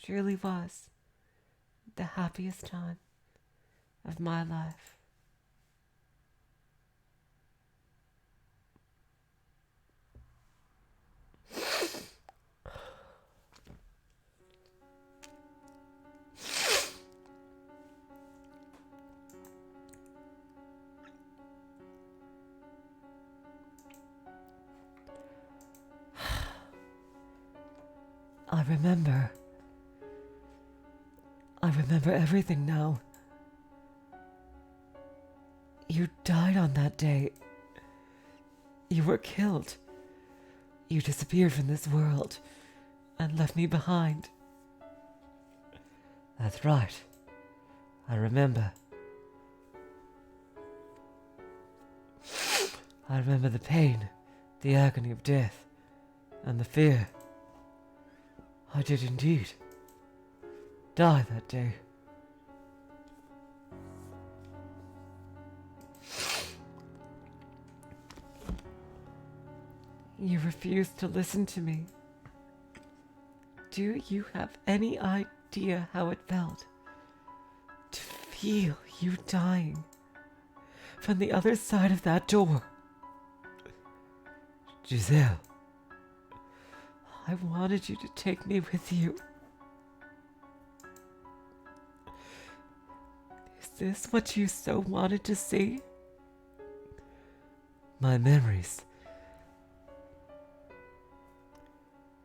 truly was the happiest time of my life. remember. I remember everything now. You died on that day. You were killed. You disappeared from this world and left me behind. That's right. I remember. I remember the pain, the agony of death, and the fear. I did indeed die that day. You refused to listen to me. Do you have any idea how it felt to feel you dying from the other side of that door? Giselle, I wanted you to take me with you. Is this what you so wanted to see? my memories,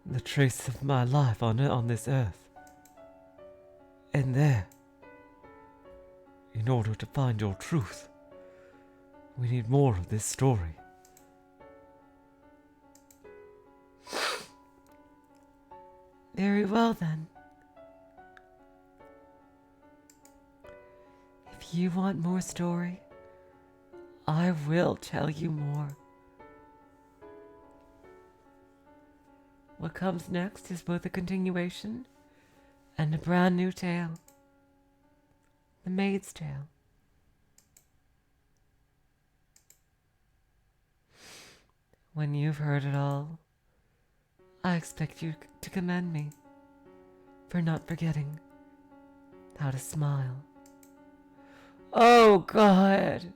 the trace of my life on this earth. And there, in order to find your truth, we need more of this story. Very well then. If you want more story, I will tell you more. What comes next is both a continuation and a brand new tale. The Maid's Tale. When you've heard it all, I expect you to commend me for not forgetting how to smile. Oh, God!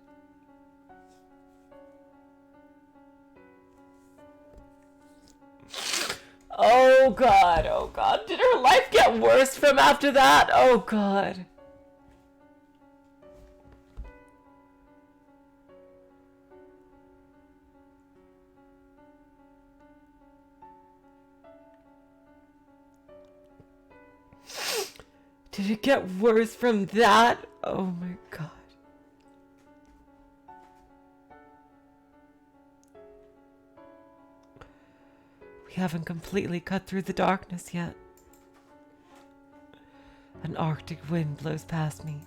Oh, God, oh, God. Did her life get worse from after that? Oh, God. Did it get worse from that? Oh, my God. We haven't completely cut through the darkness yet. An Arctic wind blows past me.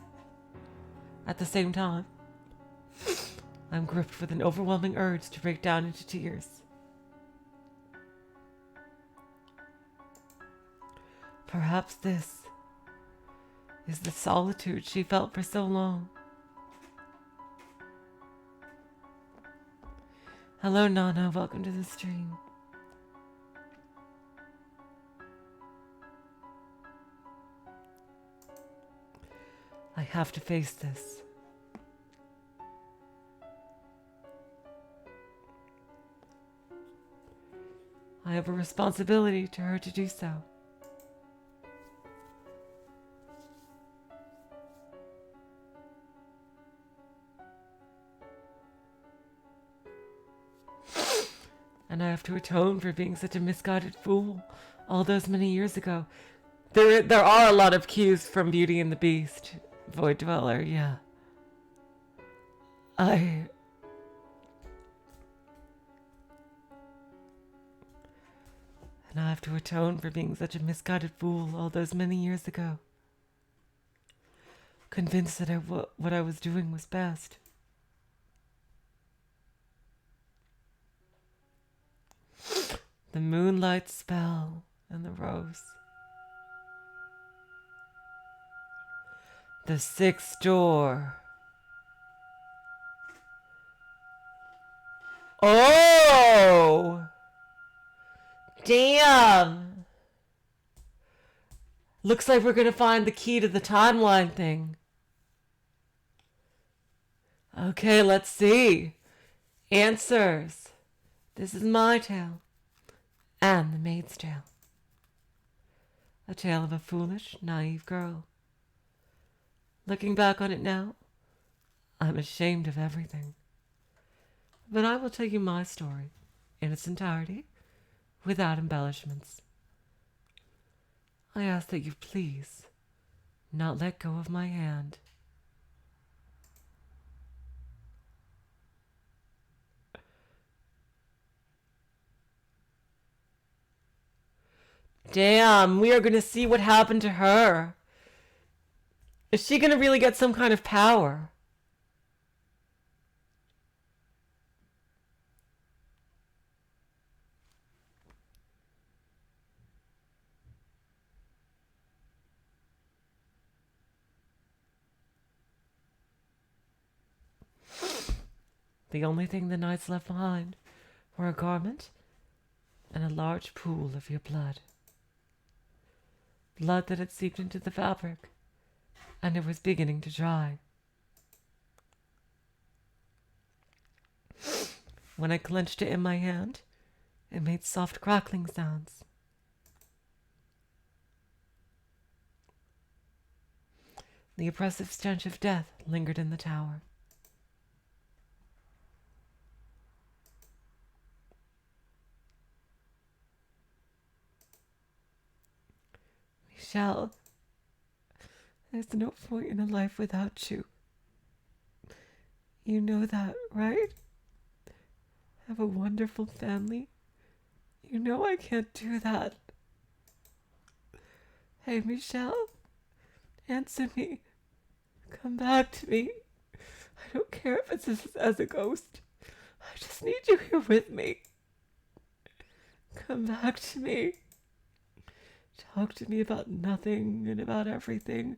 At the same time, I'm gripped with an overwhelming urge to break down into tears. Perhaps this is the solitude she felt for so long. Hello, Nana. Welcome to the stream. I have to face this. I have a responsibility to her to do so. And I have to atone for being such a misguided fool all those many years ago. There are a lot of cues from Beauty and the Beast. Void Dweller, yeah. And I have to atone for being such a misguided fool all those many years ago. Convinced that what I was doing was best. The moonlight spell and the rose. The sixth door. Oh! Damn! Looks like we're gonna find the key to the timeline thing. Okay, let's see. Answers. This is my tale. And the Maid's Tale. A tale of a foolish, naive girl. Looking back on it now, I'm ashamed of everything. But I will tell you my story in its entirety, without embellishments. I ask that you please not let go of my hand. Damn, we are going to see what happened to her. Is she going to really get some kind of power? The only thing the knights left behind were a garment and a large pool of your blood. Blood that had seeped into the fabric, and it was beginning to dry. When I clenched it in my hand, it made soft crackling sounds. The oppressive stench of death lingered in the tower. Michel, there's no point in a life without you. You know that, right? Have a wonderful family. You know I can't do that. Hey, Michel, answer me. Come back to me. I don't care if it's as a ghost. I just need you here with me. Come back to me. Talk to me about nothing and about everything.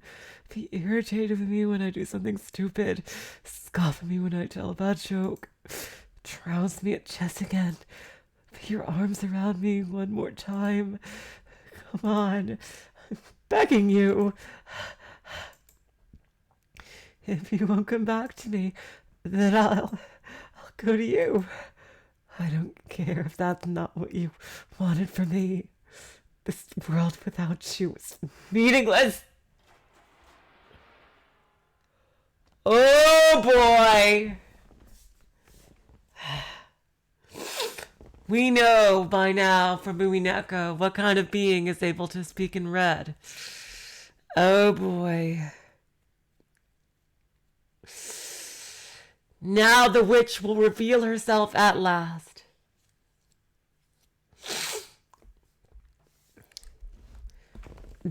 Be irritated with me when I do something stupid. Scoff at me when I tell a bad joke. Trounce me at chess again. Put your arms around me one more time. Come on. I'm begging you. If you won't come back to me, then I'll go to you. I don't care if that's not what you wanted from me. This world without you is meaningless. Oh boy. We know by now from Uineko what kind of being is able to speak in red. Oh boy. Now the witch will reveal herself at last.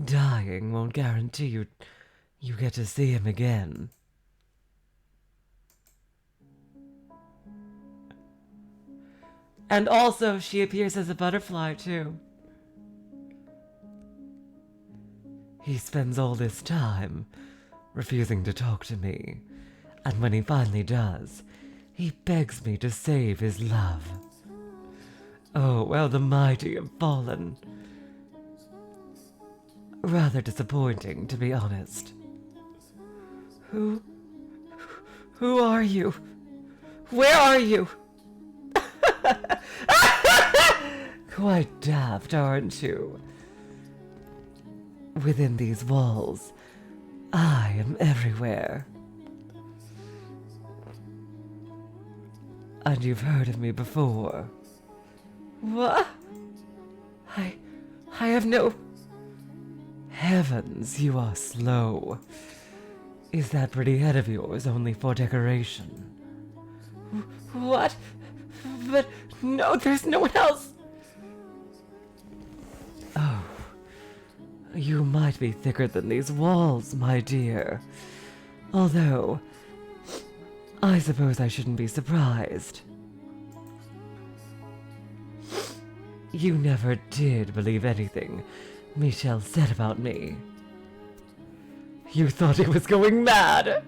Dying won't guarantee you get to see him again. And also, she appears as a butterfly, too. He spends all this time refusing to talk to me, and when he finally does, he begs me to save his love. Oh, well, the mighty have fallen. Rather disappointing, to be honest. Who are you? Where are you? Quite daft, aren't you? Within these walls, I am everywhere. And you've heard of me before. What? I have no... Heavens, you are slow. Is that pretty head of yours only for decoration? What? But no, there's no one else. Oh, you might be thicker than these walls, my dear. Although, I suppose I shouldn't be surprised. You never did believe anything Michel said about me. You thought he was going mad.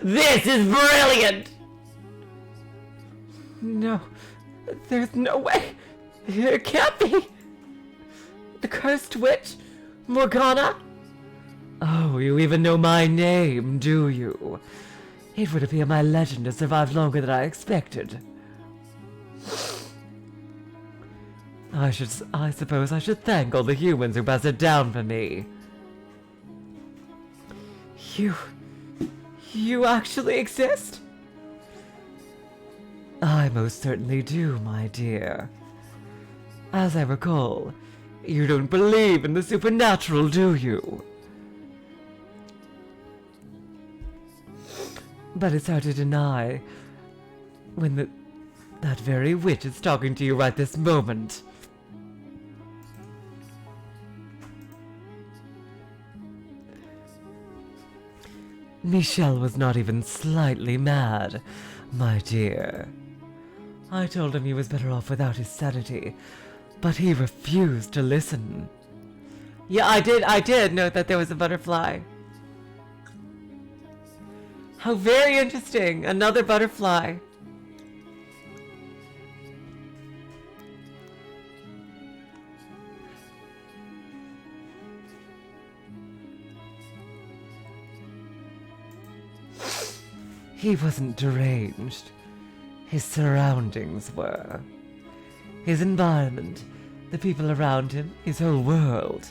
This is brilliant! No, there's no way. It can't be. The cursed witch, Morgana? Oh, you even know my name, do you? It would appear my legend has survived longer than I expected. I suppose I should thank all the humans who passed it down for me. You actually exist? I most certainly do, my dear. As I recall, you don't believe in the supernatural, do you? But it's hard to deny when that very witch is talking to you right this moment. Michel was not even slightly mad, my dear. I told him he was better off without his sanity, but he refused to listen. Yeah, I did note that there was a butterfly. How very interesting. Another butterfly. He wasn't deranged. His surroundings were. His environment, the people around him, his whole world.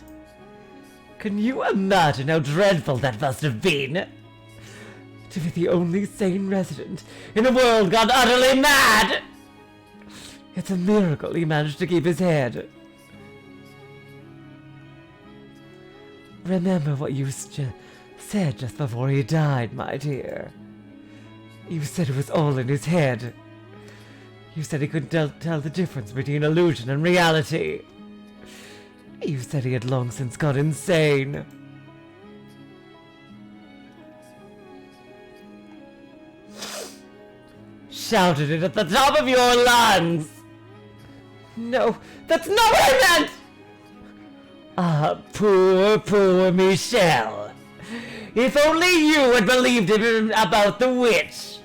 Can you imagine how dreadful that must have been? To be the only sane resident in a world gone utterly mad! It's a miracle he managed to keep his head. Remember what you said just before he died, my dear. You said it was all in his head. You said he couldn't tell the difference between illusion and reality. You said he had long since gone insane. Shouted it at the top of your lungs! No, that's not what I meant! Ah, poor Michel. If only you had believed him about the witch.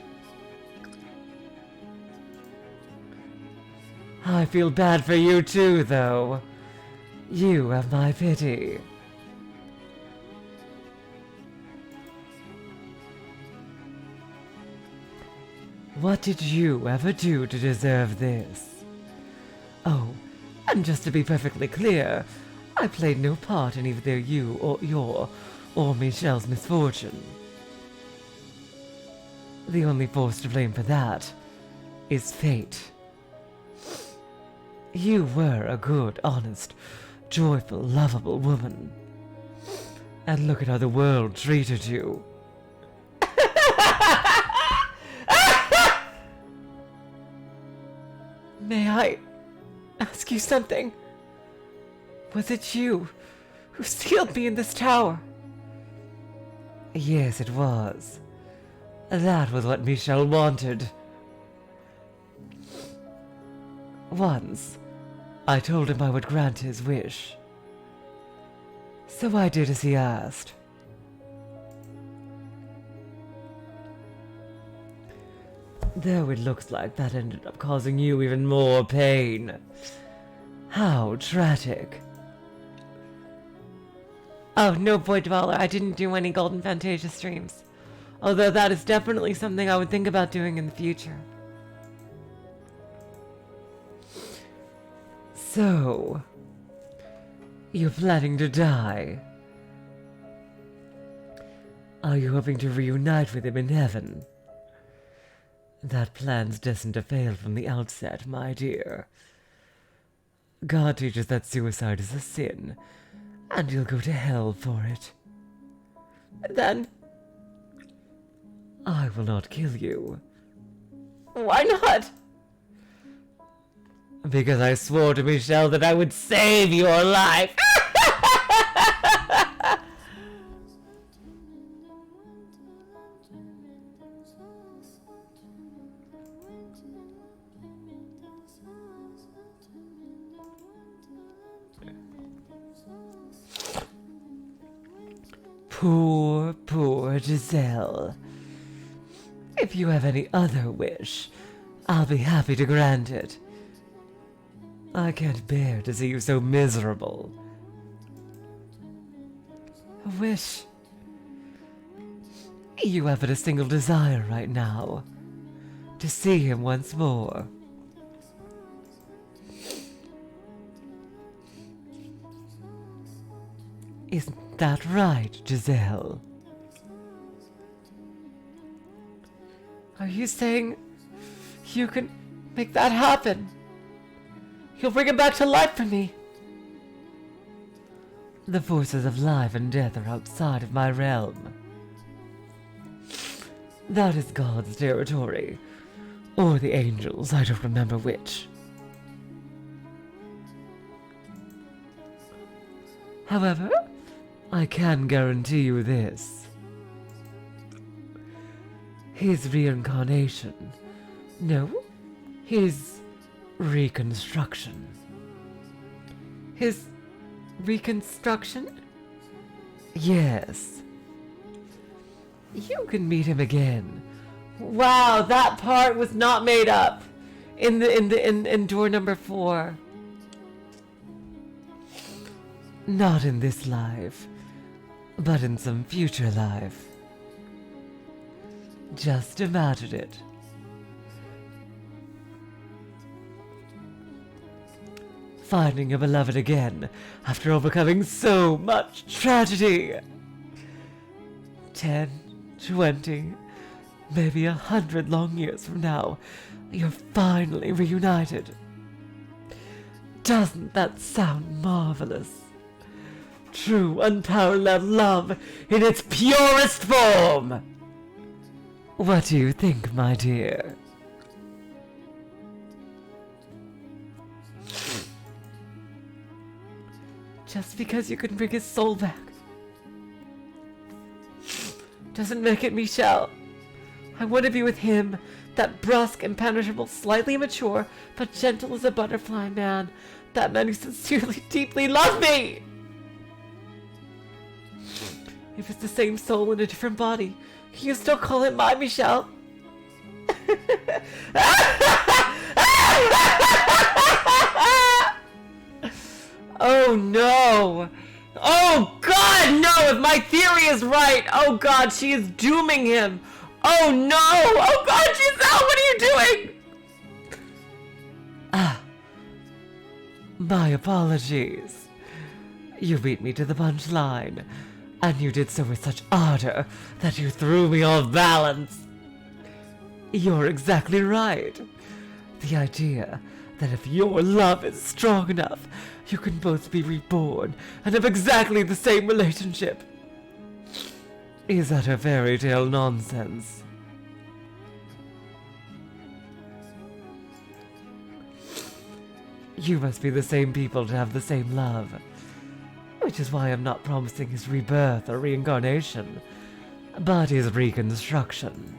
I feel bad for you too, though. You have my pity. What did you ever do to deserve this? Oh, and just to be perfectly clear, I played no part in either you or or Michel's misfortune. The only force to blame for that is fate. You were a good, honest, joyful, lovable woman. And look at how the world treated you. May I ask you something? Was it you who sealed me in this tower? Yes, it was. That was what Michel wanted. Once, I told him I would grant his wish. So I did as he asked. Though it looks like that ended up causing you even more pain. How tragic. Oh, no, Boy Dweller, I didn't do any Golden Fantasia streams. Although that is definitely something I would think about doing in the future. So, you're planning to die. Are you hoping to reunite with him in heaven? That plan's destined to fail from the outset, my dear. God teaches that suicide is a sin, and you'll go to hell for it. Then, I will not kill you. why not? Because I swore to Michel that I would save your life. Poor Giselle. If you have any other wish, I'll be happy to grant it. I can't bear to see you so miserable. A wish. You have but a single desire right now. To see him once more. Isn't that right, Giselle? Are you saying you can make that happen? You'll bring him back to life for me. The forces of life and death are outside of my realm. That is God's territory. Or the angels, I don't remember which. However, I can guarantee you this. His reincarnation, no, his reconstruction. His reconstruction? Yes. You can meet him again. Wow, that part was not made up in door number 4. Not in this life, but in some future life. Just imagine it. Finding your beloved again after overcoming so much tragedy. 10, 20, maybe 100 long years from now, you're finally reunited. Doesn't that sound marvelous? True, unparalleled love in its purest form! What do you think, my dear? Just because you can bring his soul back doesn't make it Michel. I want to be with him, that brusque, impenetrable, slightly immature, but gentle as a butterfly man. That man who sincerely, deeply loves me! If it's the same soul in a different body, can you still call it my Michel? Oh no! Oh God, no! If my theory is right, oh God, she is dooming him. Oh no! Oh God, Giselle, what are you doing? My apologies. You beat me to the punchline, and you did so with such ardor that you threw me off balance. You're exactly right. The idea that if your love is strong enough, you can both be reborn and have exactly the same relationship is utter fairy tale nonsense. You must be the same people to have the same love, which is why I'm not promising his rebirth or reincarnation, but his reconstruction.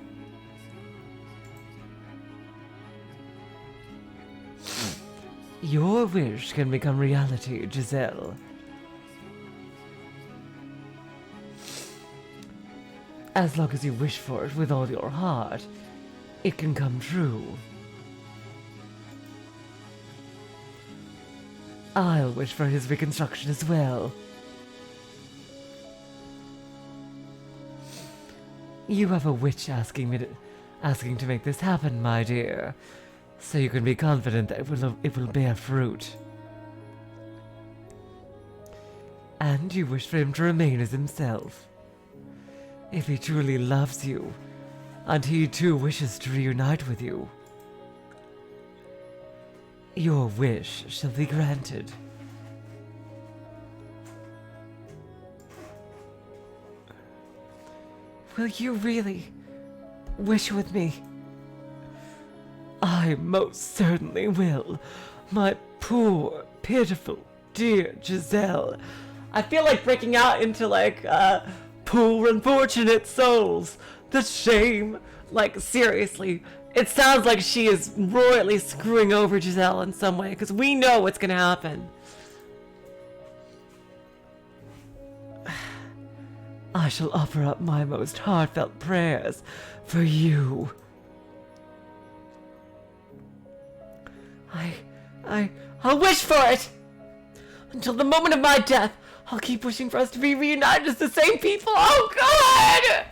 Your wish can become reality, Giselle. As long as you wish for it with all your heart, it can come true. I'll wish for his reconstruction as well. You have a witch asking to make this happen, my dear, so you can be confident that it will bear fruit. And you wish for him to remain as himself. If he truly loves you, and he too wishes to reunite with you, your wish shall be granted. Will you really wish with me? I most certainly will, my poor, pitiful, dear Giselle. I feel like breaking out into like, poor unfortunate souls. The shame. Like, seriously. It sounds like she is royally screwing over Giselle in some way, because we know what's gonna happen. I shall offer up my most heartfelt prayers for you. I'll wish for it! Until the moment of my death, I'll keep wishing for us to be reunited as the same people. Oh God!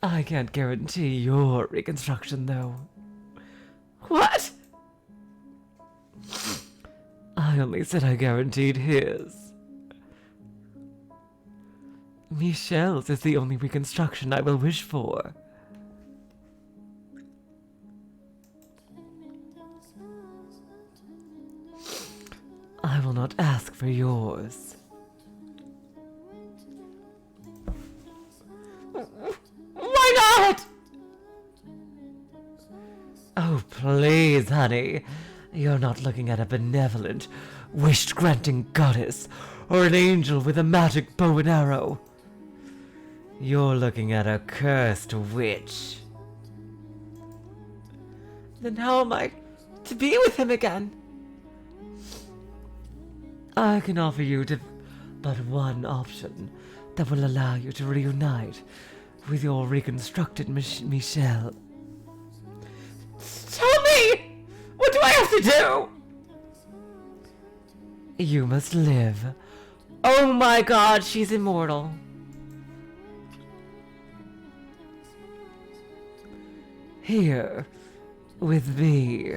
I can't guarantee your reconstruction, though. What? I only said I guaranteed his. Michel's is the only reconstruction I will wish for. not ask for yours. Why not? Oh, please, honey. You're not looking at a benevolent, wish-granting goddess or an angel with a magic bow and arrow. You're looking at a cursed witch. Then how am I to be with him again? I can offer you but one option that will allow you to reunite with your reconstructed Michel. Tell me! What do I have to do? You must live. Oh my god, she's immortal. Here, with me.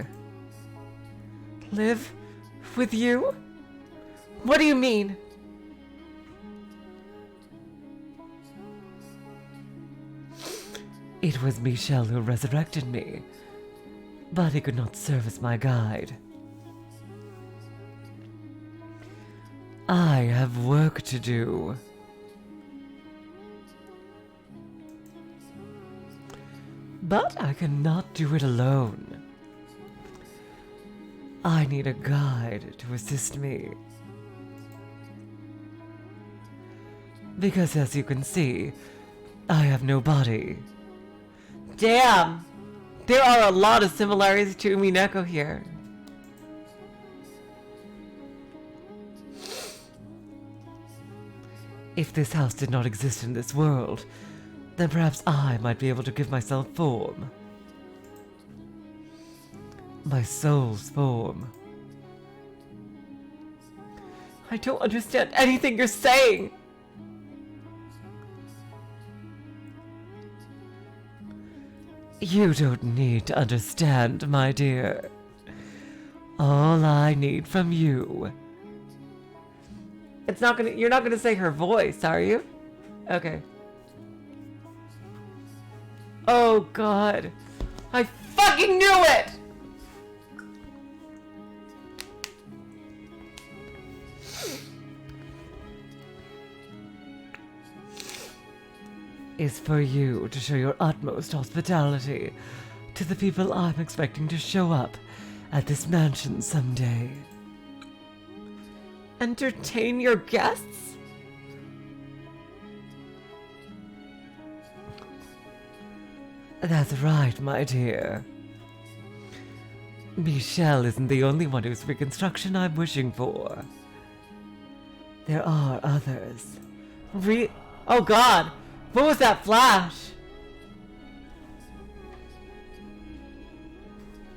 Live with you? What do you mean? It was Michel who resurrected me, but he could not serve as my guide. I have work to do. But I cannot do it alone. I need a guide to assist me. Because as you can see, I have no body. Damn! There are a lot of similarities to Umineko here. If this house did not exist in this world, then perhaps I might be able to give myself form. My soul's form. I don't understand anything you're saying. You don't need to understand, my dear. All I need from you. You're not gonna say her voice, are you? Okay. Oh god. I fucking knew it! Is for you to show your utmost hospitality to the people I'm expecting to show up at this mansion someday. Entertain your guests? That's right, my dear. Michel isn't the only one whose reconstruction I'm wishing for. There are others. Oh god! What was that flash?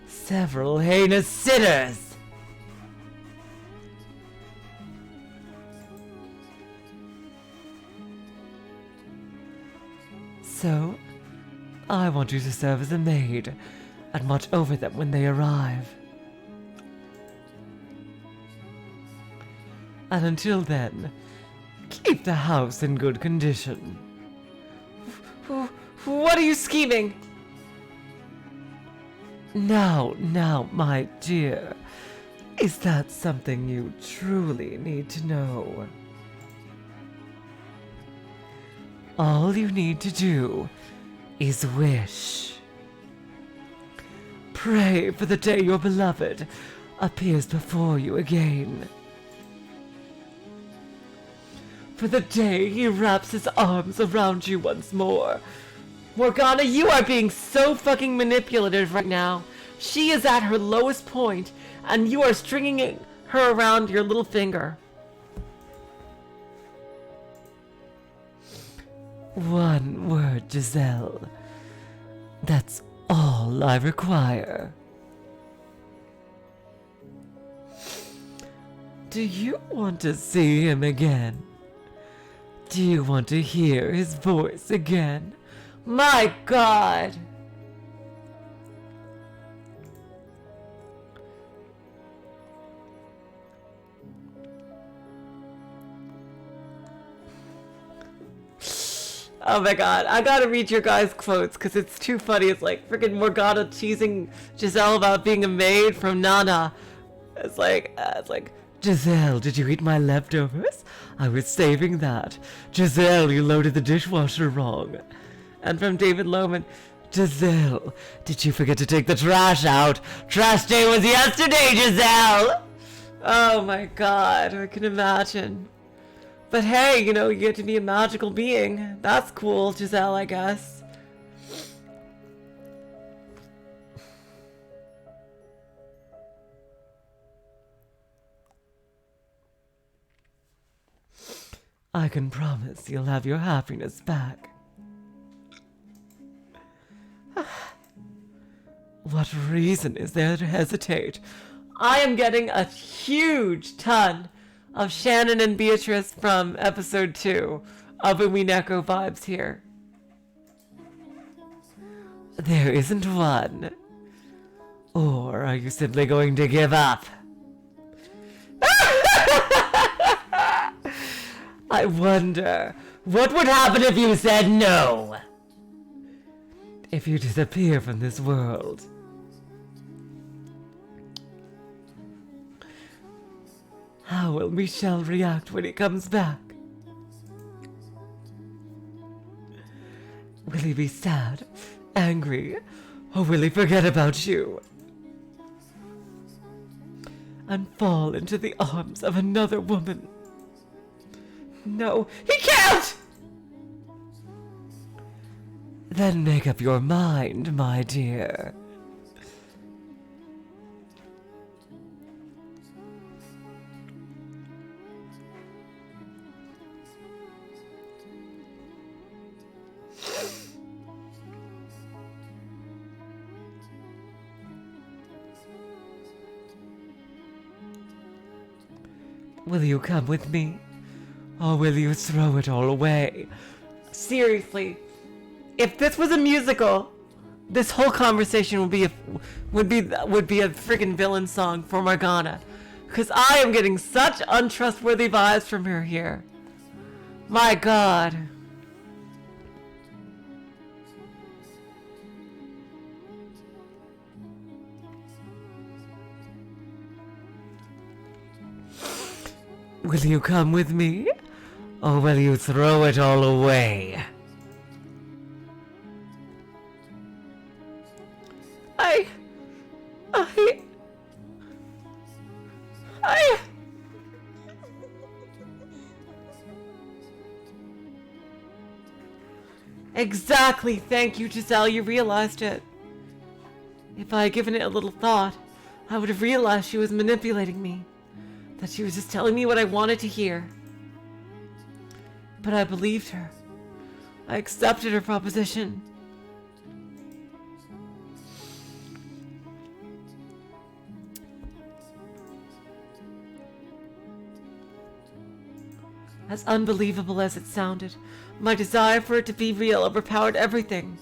Several heinous sinners! So, I want you to serve as a maid and watch over them when they arrive. And until then, keep the house in good condition. What are you scheming? Now, my dear, is that something you truly need to know? All you need to do is wish. Pray for the day your beloved appears before you again. For the day he wraps his arms around you once more. Morgana, you are being so fucking manipulative right now. She is at her lowest point, and you are stringing her around your little finger. One word, Giselle. That's all I require. Do you want to see him again? Do you want to hear his voice again? My god! Oh my god, I gotta read your guys' quotes because it's too funny. It's like freaking Morgana teasing Giselle about being a maid from Nana. It's like, Giselle, did you eat my leftovers? I was saving that. Giselle, you loaded the dishwasher wrong. And from David Lohman, Giselle, did you forget to take the trash out? Trash day was yesterday, Giselle! Oh my god, I can imagine. But hey, you know, you get to be a magical being. That's cool, Giselle, I guess. I can promise you'll have your happiness back. What reason is there to hesitate? I am getting a huge ton of Shannon and Beatrice from episode 2 of Umineko vibes here. There isn't one. Or are you simply going to give up? I wonder, what would happen if you said no? If you disappear from this world. How will Michel react when he comes back? Will he be sad, angry, or will he forget about you? And fall into the arms of another woman? No, he can't! Then make up your mind, my dear. Will you come with me? Or will you throw it all away? Seriously, if this was a musical, this whole conversation would be a freaking villain song for Morgana, because I am getting such untrustworthy vibes from her here. My God. Will you come with me? Or will you throw it all away? Exactly, thank you, Giselle, you realized it. If I had given it a little thought, I would have realized she was manipulating me. That she was just telling me what I wanted to hear. But I believed her. I accepted her proposition. As unbelievable as it sounded, my desire for it to be real overpowered everything.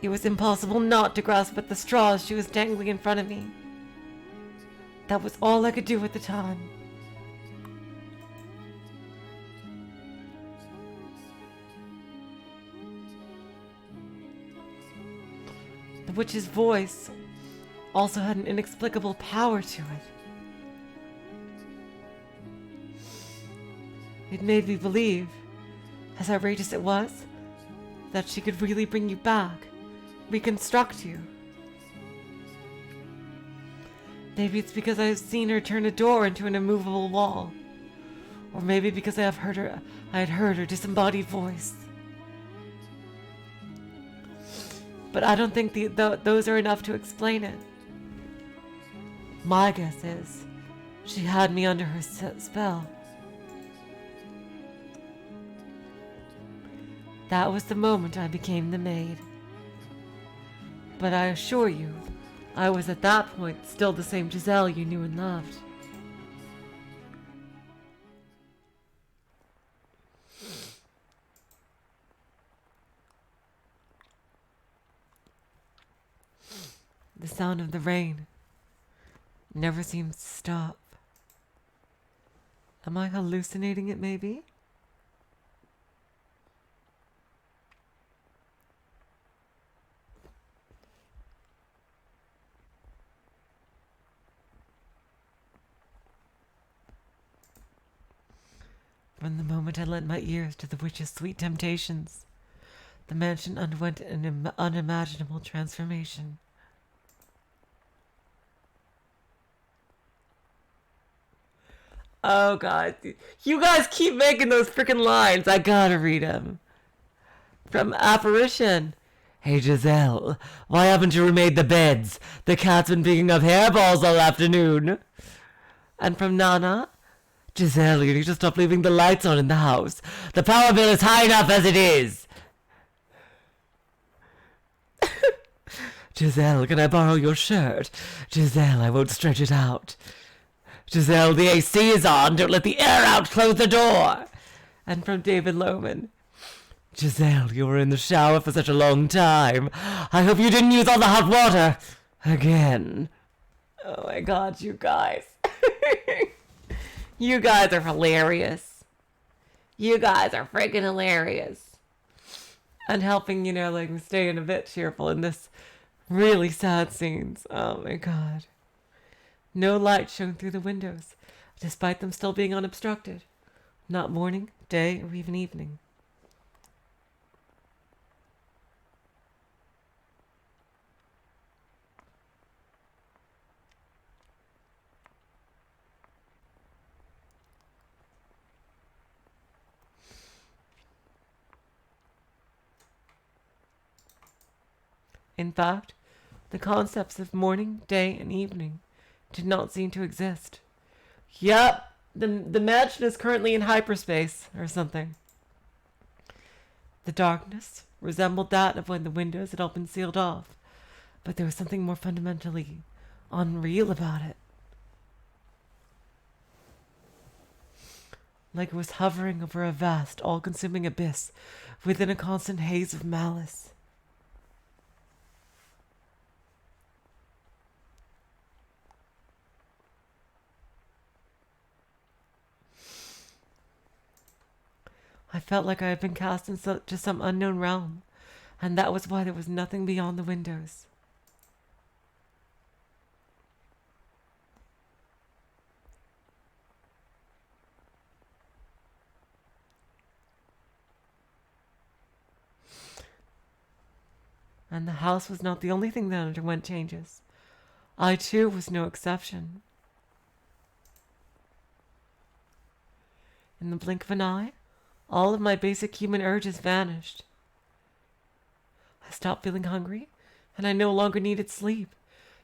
It was impossible not to grasp at the straws she was dangling in front of me. That was all I could do at the time. The witch's voice also had an inexplicable power to it. It made me believe, as outrageous it was, that she could really bring you back, reconstruct you. Maybe it's because I've seen her turn a door into an immovable wall. Or maybe because I had heard her disembodied voice. But I don't think those are enough to explain it. My guess is, she had me under her spell. That was the moment I became the maid. But I assure you, I was at that point still the same Giselle you knew and loved. The sound of the rain never seems to stop. Am I hallucinating it, maybe? From the moment I lent my ears to the witch's sweet temptations, the mansion underwent an unimaginable transformation. Oh, God. You guys keep making those freaking lines. I gotta read them. From Apparition. Hey Giselle, why haven't you remade the beds? The cat's been picking up hairballs all afternoon. And from Nana. Giselle, you need to stop leaving the lights on in the house. The power bill is high enough as it is. Giselle, can I borrow your shirt? Giselle, I won't stretch it out. Giselle, the AC is on. Don't let the air out. Close the door. And from David Lohman. Giselle, you were in the shower for such a long time. I hope you didn't use all the hot water. Again. Oh my God, you guys. You guys are hilarious. You guys are freaking hilarious. And helping, like, staying a bit cheerful in this really sad scenes. Oh my God. No light shone through the windows, despite them still being unobstructed. Not morning, day, or even evening. In fact, the concepts of morning, day, and evening did not seem to exist. Yep, the mansion is currently in hyperspace or something. The darkness resembled that of when the windows had all been sealed off, but there was something more fundamentally unreal about it. Like it was hovering over a vast, all-consuming abyss within a constant haze of malice. I felt like I had been cast into some unknown realm, and that was why there was nothing beyond the windows. And the house was not the only thing that underwent changes. I, too, was no exception. In the blink of an eye, all of my basic human urges vanished. I stopped feeling hungry, and I no longer needed sleep.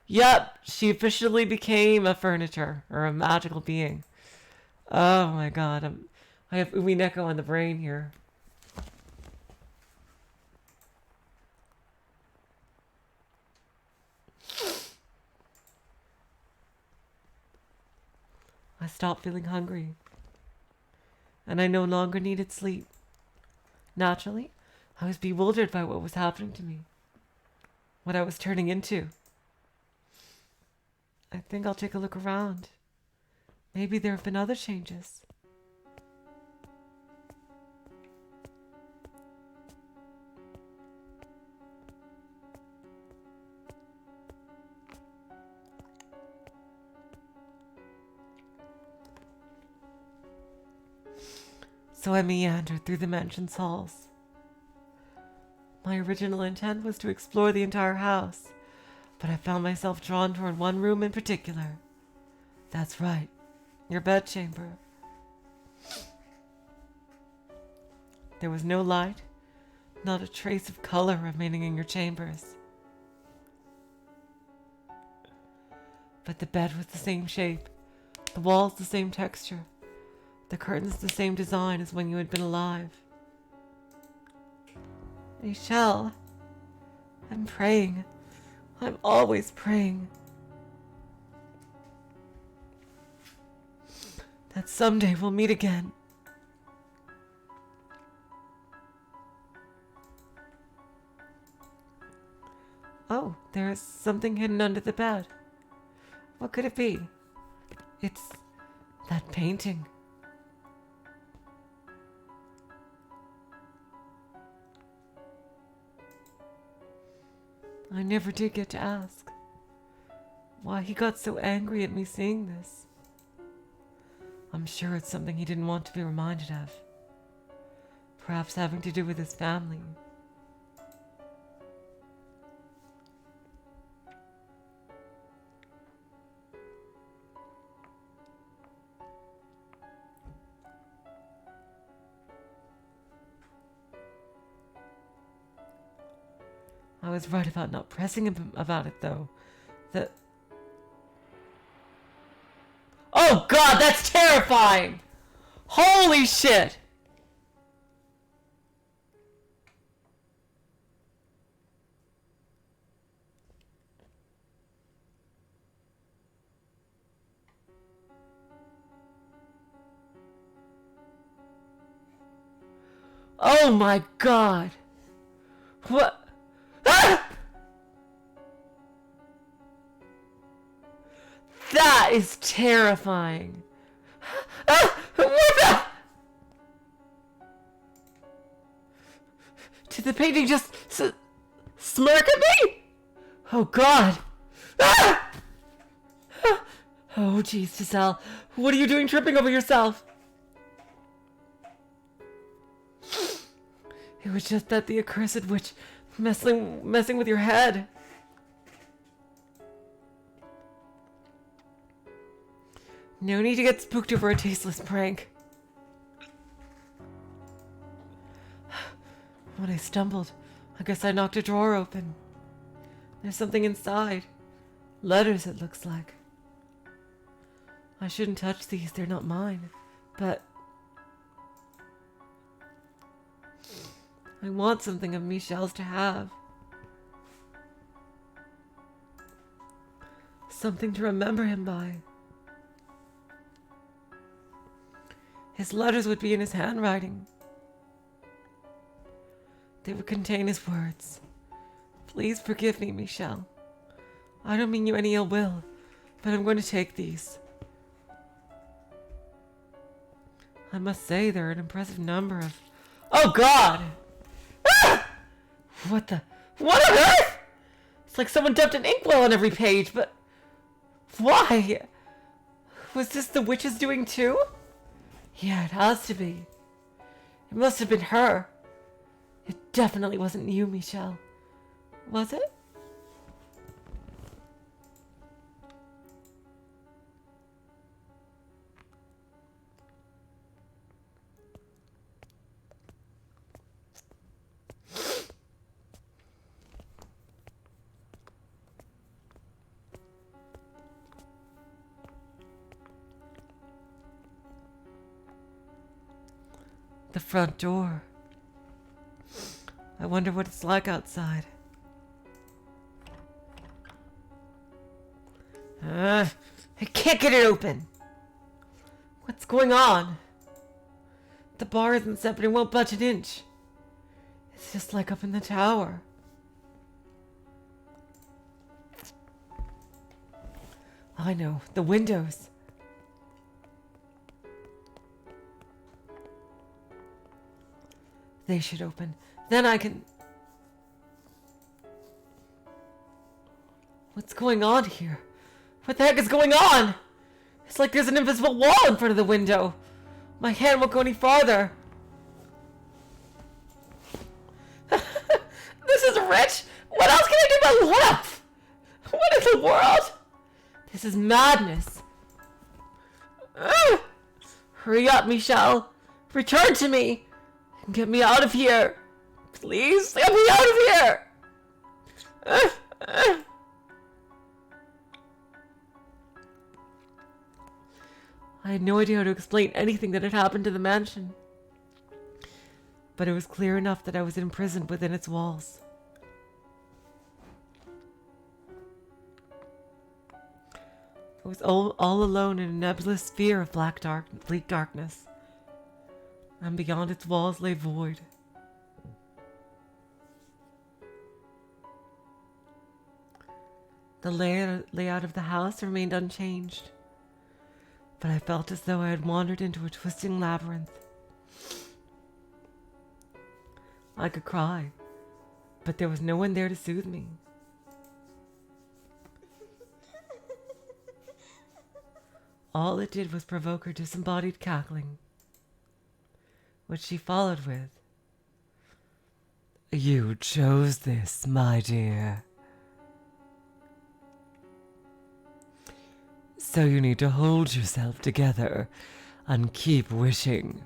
Yup, she officially became a furniture, or a magical being. Oh my God, I have Umineko on the brain here. I stopped feeling hungry, and I no longer needed sleep. Naturally, I was bewildered by what was happening to me, what I was turning into. I think I'll take a look around. Maybe there have been other changes. So I meandered through the mansion's halls. My original intent was to explore the entire house, but I found myself drawn toward one room in particular. That's right, your bedchamber. There was no light, not a trace of color remaining in your chambers. But the bed was the same shape, the walls the same texture, the curtains the same design as when you had been alive. Michel, I'm praying. I'm always praying. That someday we'll meet again. Oh, there is something hidden under the bed. What could it be? It's that painting. I never did get to ask why he got so angry at me seeing this. I'm sure it's something he didn't want to be reminded of. Perhaps having to do with his family. I was right about not pressing him about it, though. Oh God, that's terrifying! Holy shit! Oh my God! What? Ah! That is terrifying. Ah! What the? Did the painting just smirk at me? Oh God. Ah! Oh jeez, Giselle. What are you doing tripping over yourself? It was just that the accursed witch messing with your head. No need to get spooked over a tasteless prank. When I stumbled, I guess I knocked a drawer open. There's something inside. Letters, it looks like. I shouldn't touch these, they're not mine. But I want something of Michel's to have. Something to remember him by. His letters would be in his handwriting. They would contain his words. Please forgive me, Michel. I don't mean you any ill will, but I'm going to take these. I must say there are an impressive number of... Oh God! Ah! What on earth? It's like someone dumped an inkwell on every page, but... Why? Was this the witch's doing too? Yeah, it has to be. It must have been her. It definitely wasn't you, Michel. Was it? The front door. I wonder what it's like outside. I can't get it open. What's going on? The bar isn't set, but it won't budge an inch. It's just like up in the tower. I know, the windows. They should open. Then I can... What's going on here? What the heck is going on? It's like there's an invisible wall in front of the window. My hand won't go any farther. This is rich. What else can I do but laugh? What in the world? This is madness. Hurry up, Michel. Return to me. And get me out of here. Please, get me out of here. I had no idea how to explain anything that had happened to the mansion. But it was clear enough that I was imprisoned within its walls. I was all alone in a nebulous sphere of bleak darkness. And beyond its walls lay void. The layout of the house remained unchanged, but I felt as though I had wandered into a twisting labyrinth. I could cry, but there was no one there to soothe me. All it did was provoke her disembodied cackling, which she followed with, "You chose this, my dear. So you need to hold yourself together and keep wishing."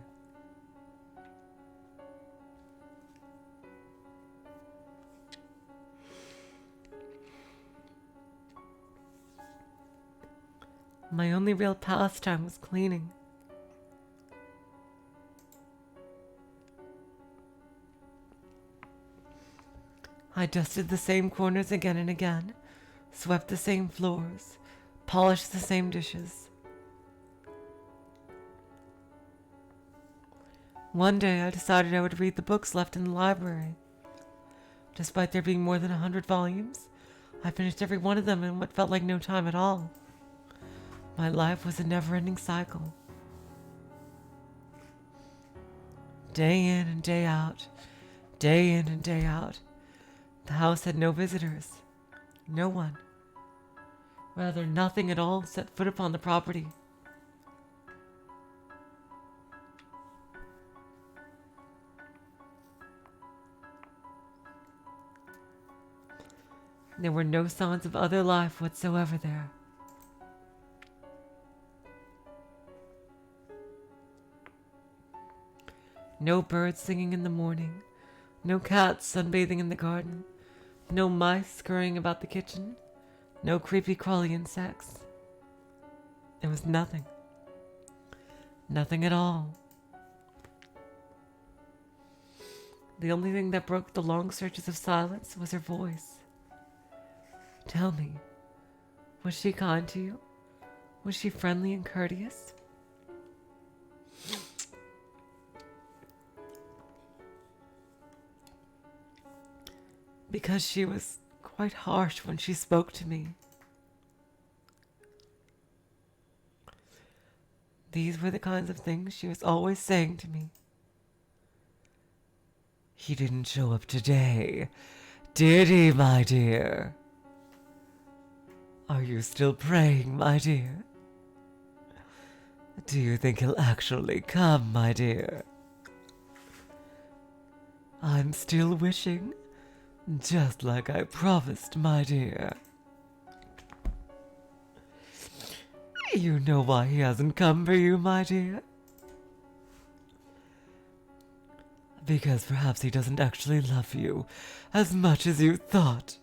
My only real pastime was cleaning. I dusted the same corners again and again, swept the same floors, polished the same dishes. One day I decided I would read the books left in the library. Despite there being more than 100 volumes, I finished every one of them in what felt like no time at all. My life was a never-ending cycle. Day in and day out, day in and day out. The house had no visitors. No one. Rather, nothing at all set foot upon the property. There were no signs of other life whatsoever there. No birds singing in the morning, no cats sunbathing in the garden, no mice scurrying about the kitchen, no creepy crawly insects. There was nothing. Nothing at all. The only thing that broke the long stretches of silence was her voice. Tell me, was she kind to you? Was she friendly and courteous? Because she was quite harsh when she spoke to me. These were the kinds of things she was always saying to me. He didn't show up today, did he, my dear? Are you still praying, my dear? Do you think he'll actually come, my dear? I'm still wishing, just like I promised, my dear. You know why he hasn't come for you, my dear? Because perhaps he doesn't actually love you as much as you thought.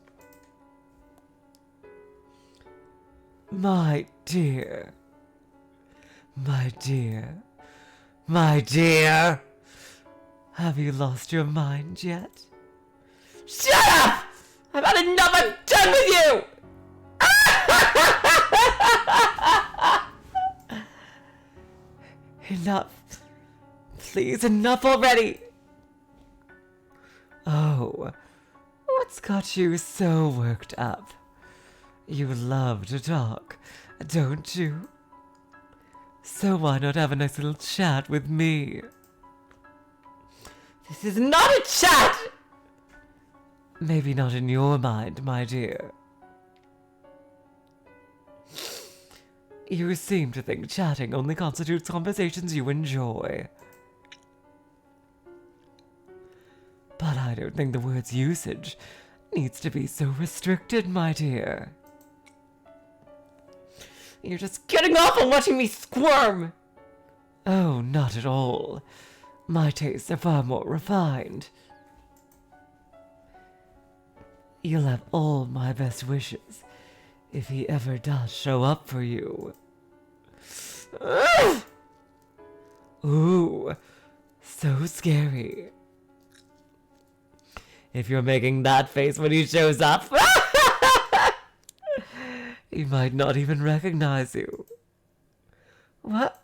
My dear. My dear. My dear. Have you lost your mind yet? Shut up! I've had enough! I'm done with you! Enough. Please, enough already. Oh, what's got you so worked up? You love to talk, don't you? So why not have a nice little chat with me? This is not a chat! Maybe not in your mind, my dear. You seem to think chatting only constitutes conversations you enjoy. But I don't think the word's usage needs to be so restricted, my dear. You're just getting off on watching me squirm! Oh, not at all. My tastes are far more refined. You'll have all my best wishes if he ever does show up for you. Ugh! Ooh, so scary. If you're making that face when he shows up, he might not even recognize you. What?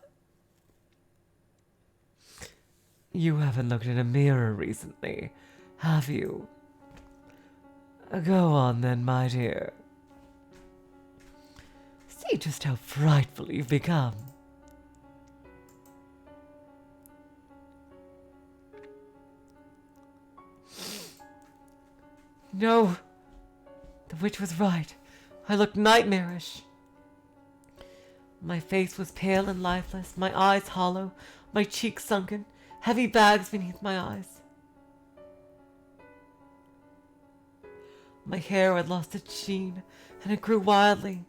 You haven't looked in a mirror recently, have you? Go on then, my dear. See just how frightful you've become. No, the witch was right. I looked nightmarish. My face was pale and lifeless, my eyes hollow, my cheeks sunken, heavy bags beneath my eyes. My hair had lost its sheen, and it grew wildly.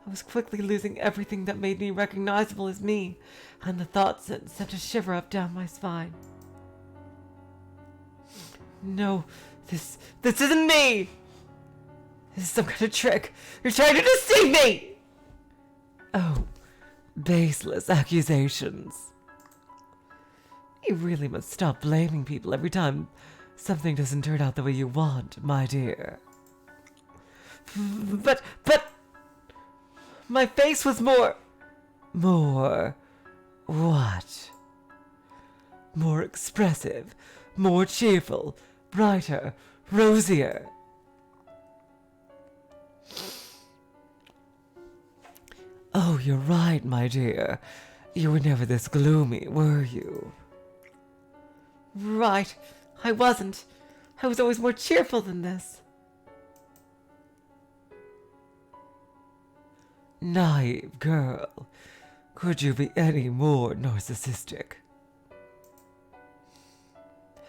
I was quickly losing everything that made me recognizable as me, and the thoughts sent a shiver up down my spine. No, this isn't me! This is some kind of trick! You're trying to deceive me! Oh, baseless accusations. You really must stop blaming people every time something doesn't turn out the way you want, my dear. But... my face was more... More... what? More expressive, more cheerful, brighter, rosier. Oh, you're right, my dear. You were never this gloomy, were you? Right. I wasn't. I was always more cheerful than this. Naive girl. Could you be any more narcissistic?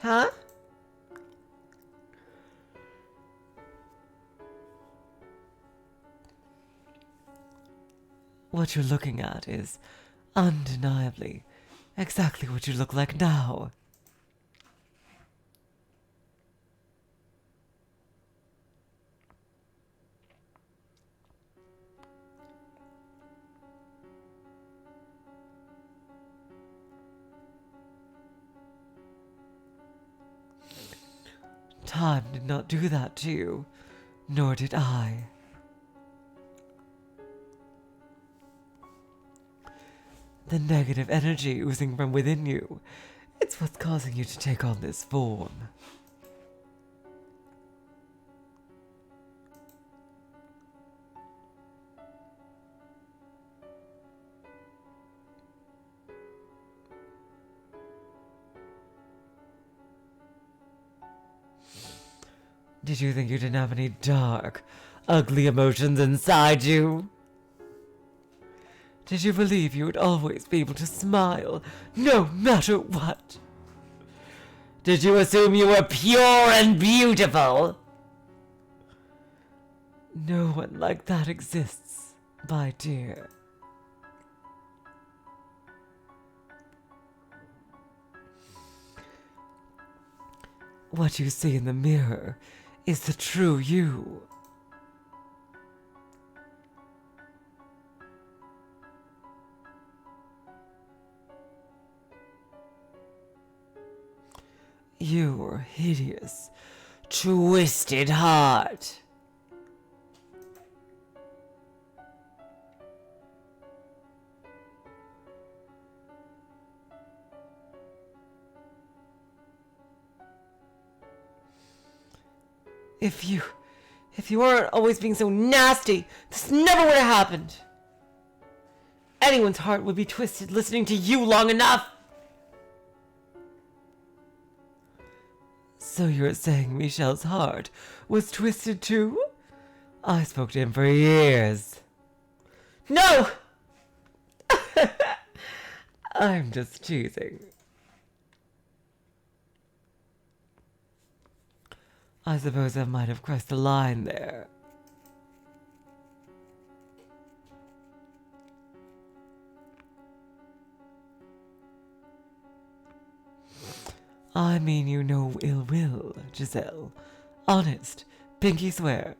Huh? What you're looking at is undeniably exactly what you look like now. Time did not do that to you, nor did I. The negative energy oozing from within you, it's what's causing you to take on this form. Did you think you didn't have any dark, ugly emotions inside you? Did you believe you would always be able to smile, no matter what? Did you assume you were pure and beautiful? No one like that exists, my dear. What you see in the mirror is the true you. Your hideous, twisted heart. If you weren't always being so nasty, this never would have happened. Anyone's heart would be twisted listening to you long enough. So you're saying Michel's heart was twisted too? I spoke to him for years. No! I'm just teasing. I suppose I might have crossed the line there. I mean you no ill will, Giselle. Honest, pinky swear.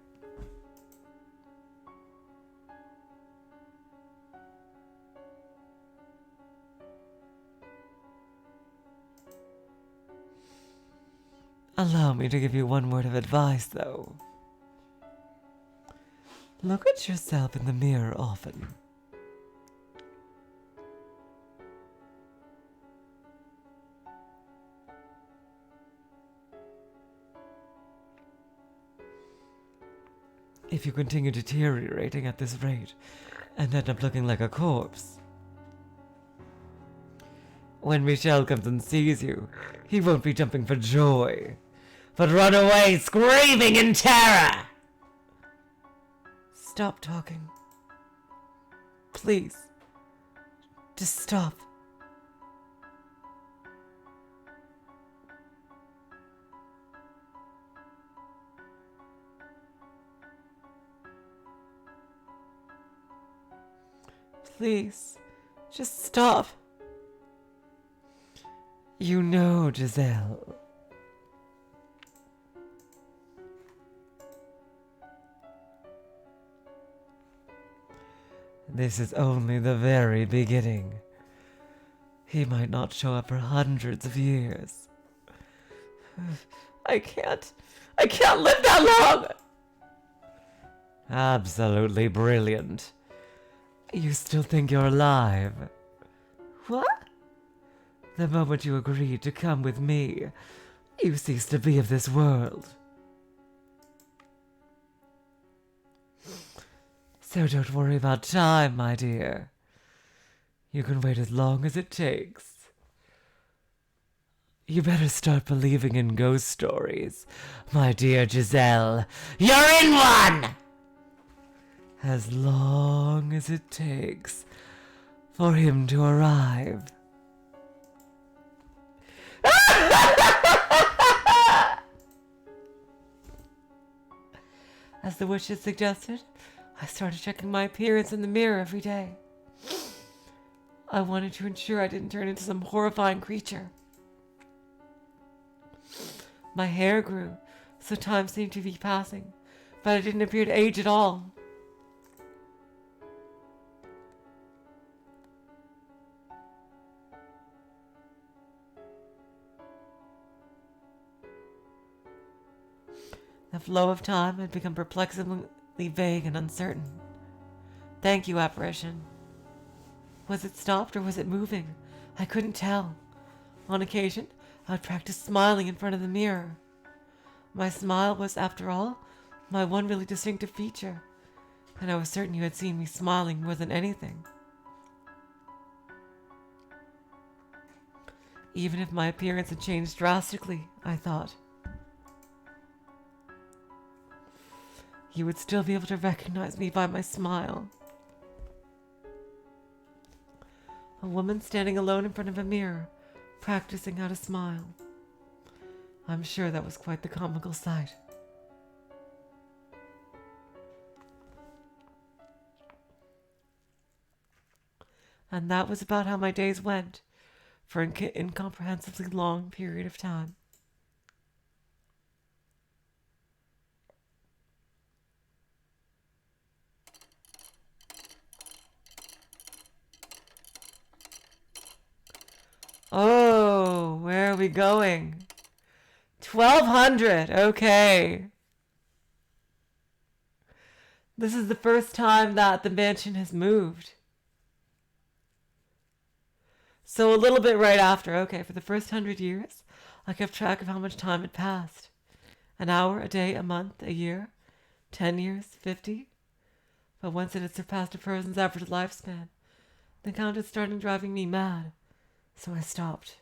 Allow me to give you one word of advice, though. Look at yourself in the mirror often. If you continue deteriorating at this rate and end up looking like a corpse, when Michel comes and sees you, he won't be jumping for joy, but run away screaming in terror. stop talking. Please. Just stop. Please. Just stop. You know, Giselle. This is only the very beginning. He might not show up for hundreds of years. I can't live that long! Absolutely brilliant. You still think you're alive? What? The moment you agreed to come with me, you ceased to be of this world. So don't worry about time, my dear. You can wait as long as it takes. You better start believing in ghost stories, my dear Giselle. You're in one! As long as it takes for him to arrive. As the witch had suggested, I started checking my appearance in the mirror every day. I wanted to ensure I didn't turn into some horrifying creature. My hair grew, so time seemed to be passing, but I didn't appear to age at all. The flow of time had become perplexingly vague and uncertain. Thank you, apparition. Was it stopped or was it moving? I couldn't tell. On occasion, I would practice smiling in front of the mirror. My smile was, after all, my one really distinctive feature, and I was certain you had seen me smiling more than anything. Even if my appearance had changed drastically, I thought, you would still be able to recognize me by my smile. A woman standing alone in front of a mirror, practicing how to smile. I'm sure that was quite the comical sight. And that was about how my days went for an incomprehensibly long period of time. Oh, where are we going? 1200, okay. This is the first time that the mansion has moved. So a little bit right after, okay, for the first 100 years, I kept track of how much time had passed. An hour, a day, a month, a year, 10 years, 50. But once it had surpassed a person's average lifespan, the count had started driving me mad. So I stopped.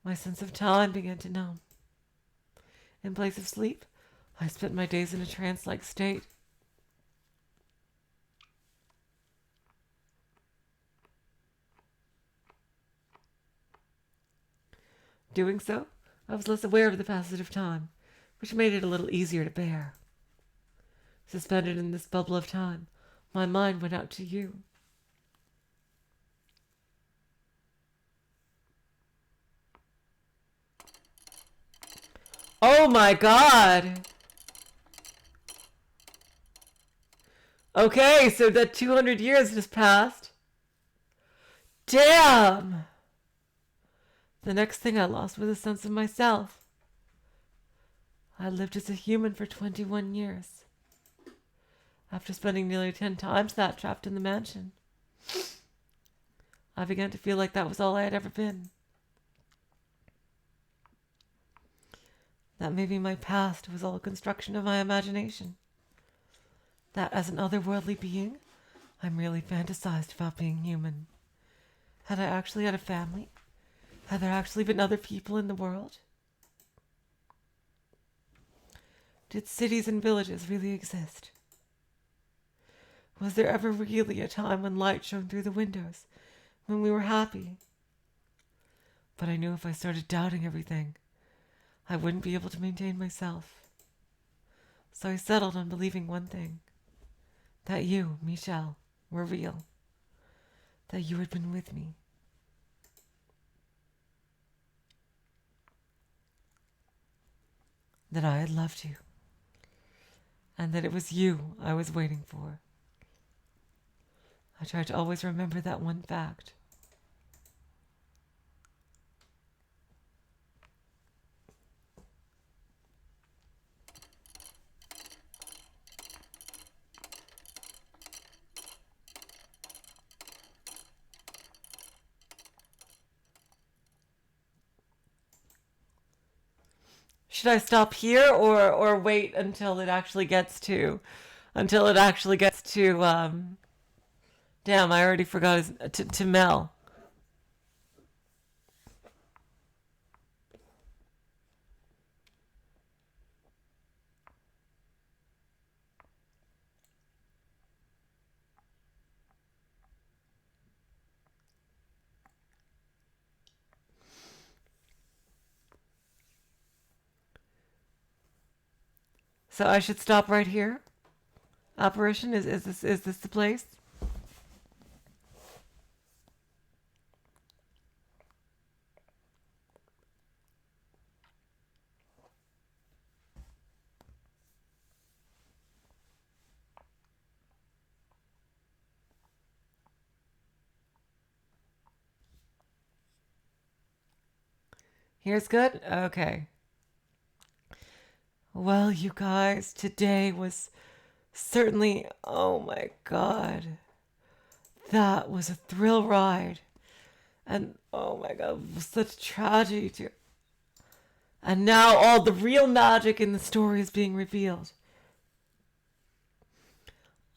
My sense of time began to numb. In place of sleep, I spent my days in a trance-like state. Doing so, I was less aware of the passage of time, which made it a little easier to bear. Suspended in this bubble of time, my mind went out to you. Oh my God! Okay, so that 200 years just passed. Damn! The next thing I lost was a sense of myself. I lived as a human for 21 years. After spending nearly 10 times that trapped in the mansion, I began to feel like that was all I had ever been. That maybe my past was all a construction of my imagination. That as an otherworldly being, I merely fantasized about being human. Had I actually had a family? Had there actually been other people in the world? Did cities and villages really exist? Was there ever really a time when light shone through the windows, when we were happy? But I knew if I started doubting everything, I wouldn't be able to maintain myself. So I settled on believing one thing, that you, Michel, were real, that you had been with me. That I had loved you, and that it was you I was waiting for. I tried to always remember that one fact. Should I stop here or wait until it actually gets to damn, I already forgot to Mel. So I should stop right here? Apparition, is this the place? Here's good? Okay. Well, you guys, today was certainly, oh my God, that was a thrill ride. And oh my God, it was such tragedy too. And now all the real magic in the story is being revealed.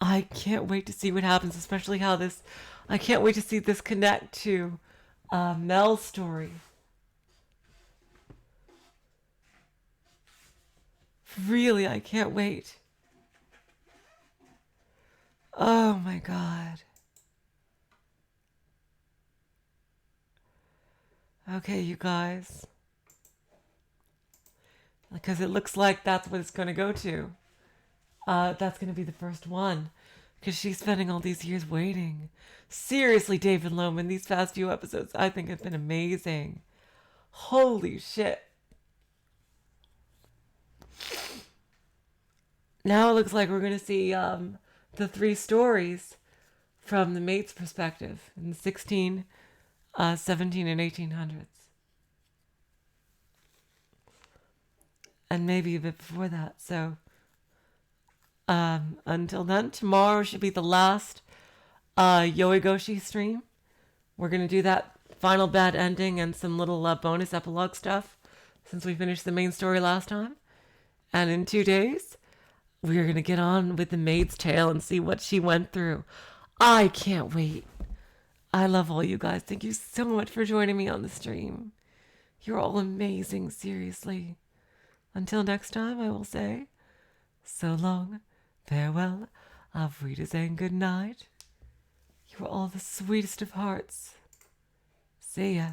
I can't wait to see what happens, especially I can't wait to see this connect to Mel's story. Really, I can't wait. Oh my God. Okay, you guys. Because it looks like that's what it's going to go to. That's going to be the first one. Because she's spending all these years waiting. Seriously, David Loman, these past few episodes I think have been amazing. Holy shit. Now it looks like we're going to see the three stories from the maid's perspective in the 16, 17, and 1800s. And maybe a bit before that. So until then, tomorrow should be the last Yoigoshi stream. We're going to do that final bad ending and some little bonus epilogue stuff since we finished the main story last time. And in 2 days, we are going to get on with the maid's tale and see what she went through. I can't wait. I love all you guys. Thank you so much for joining me on the stream. You're all amazing, seriously. Until next time, I will say, so long, farewell, auf Wiedersehen, good night. You are all the sweetest of hearts. See ya.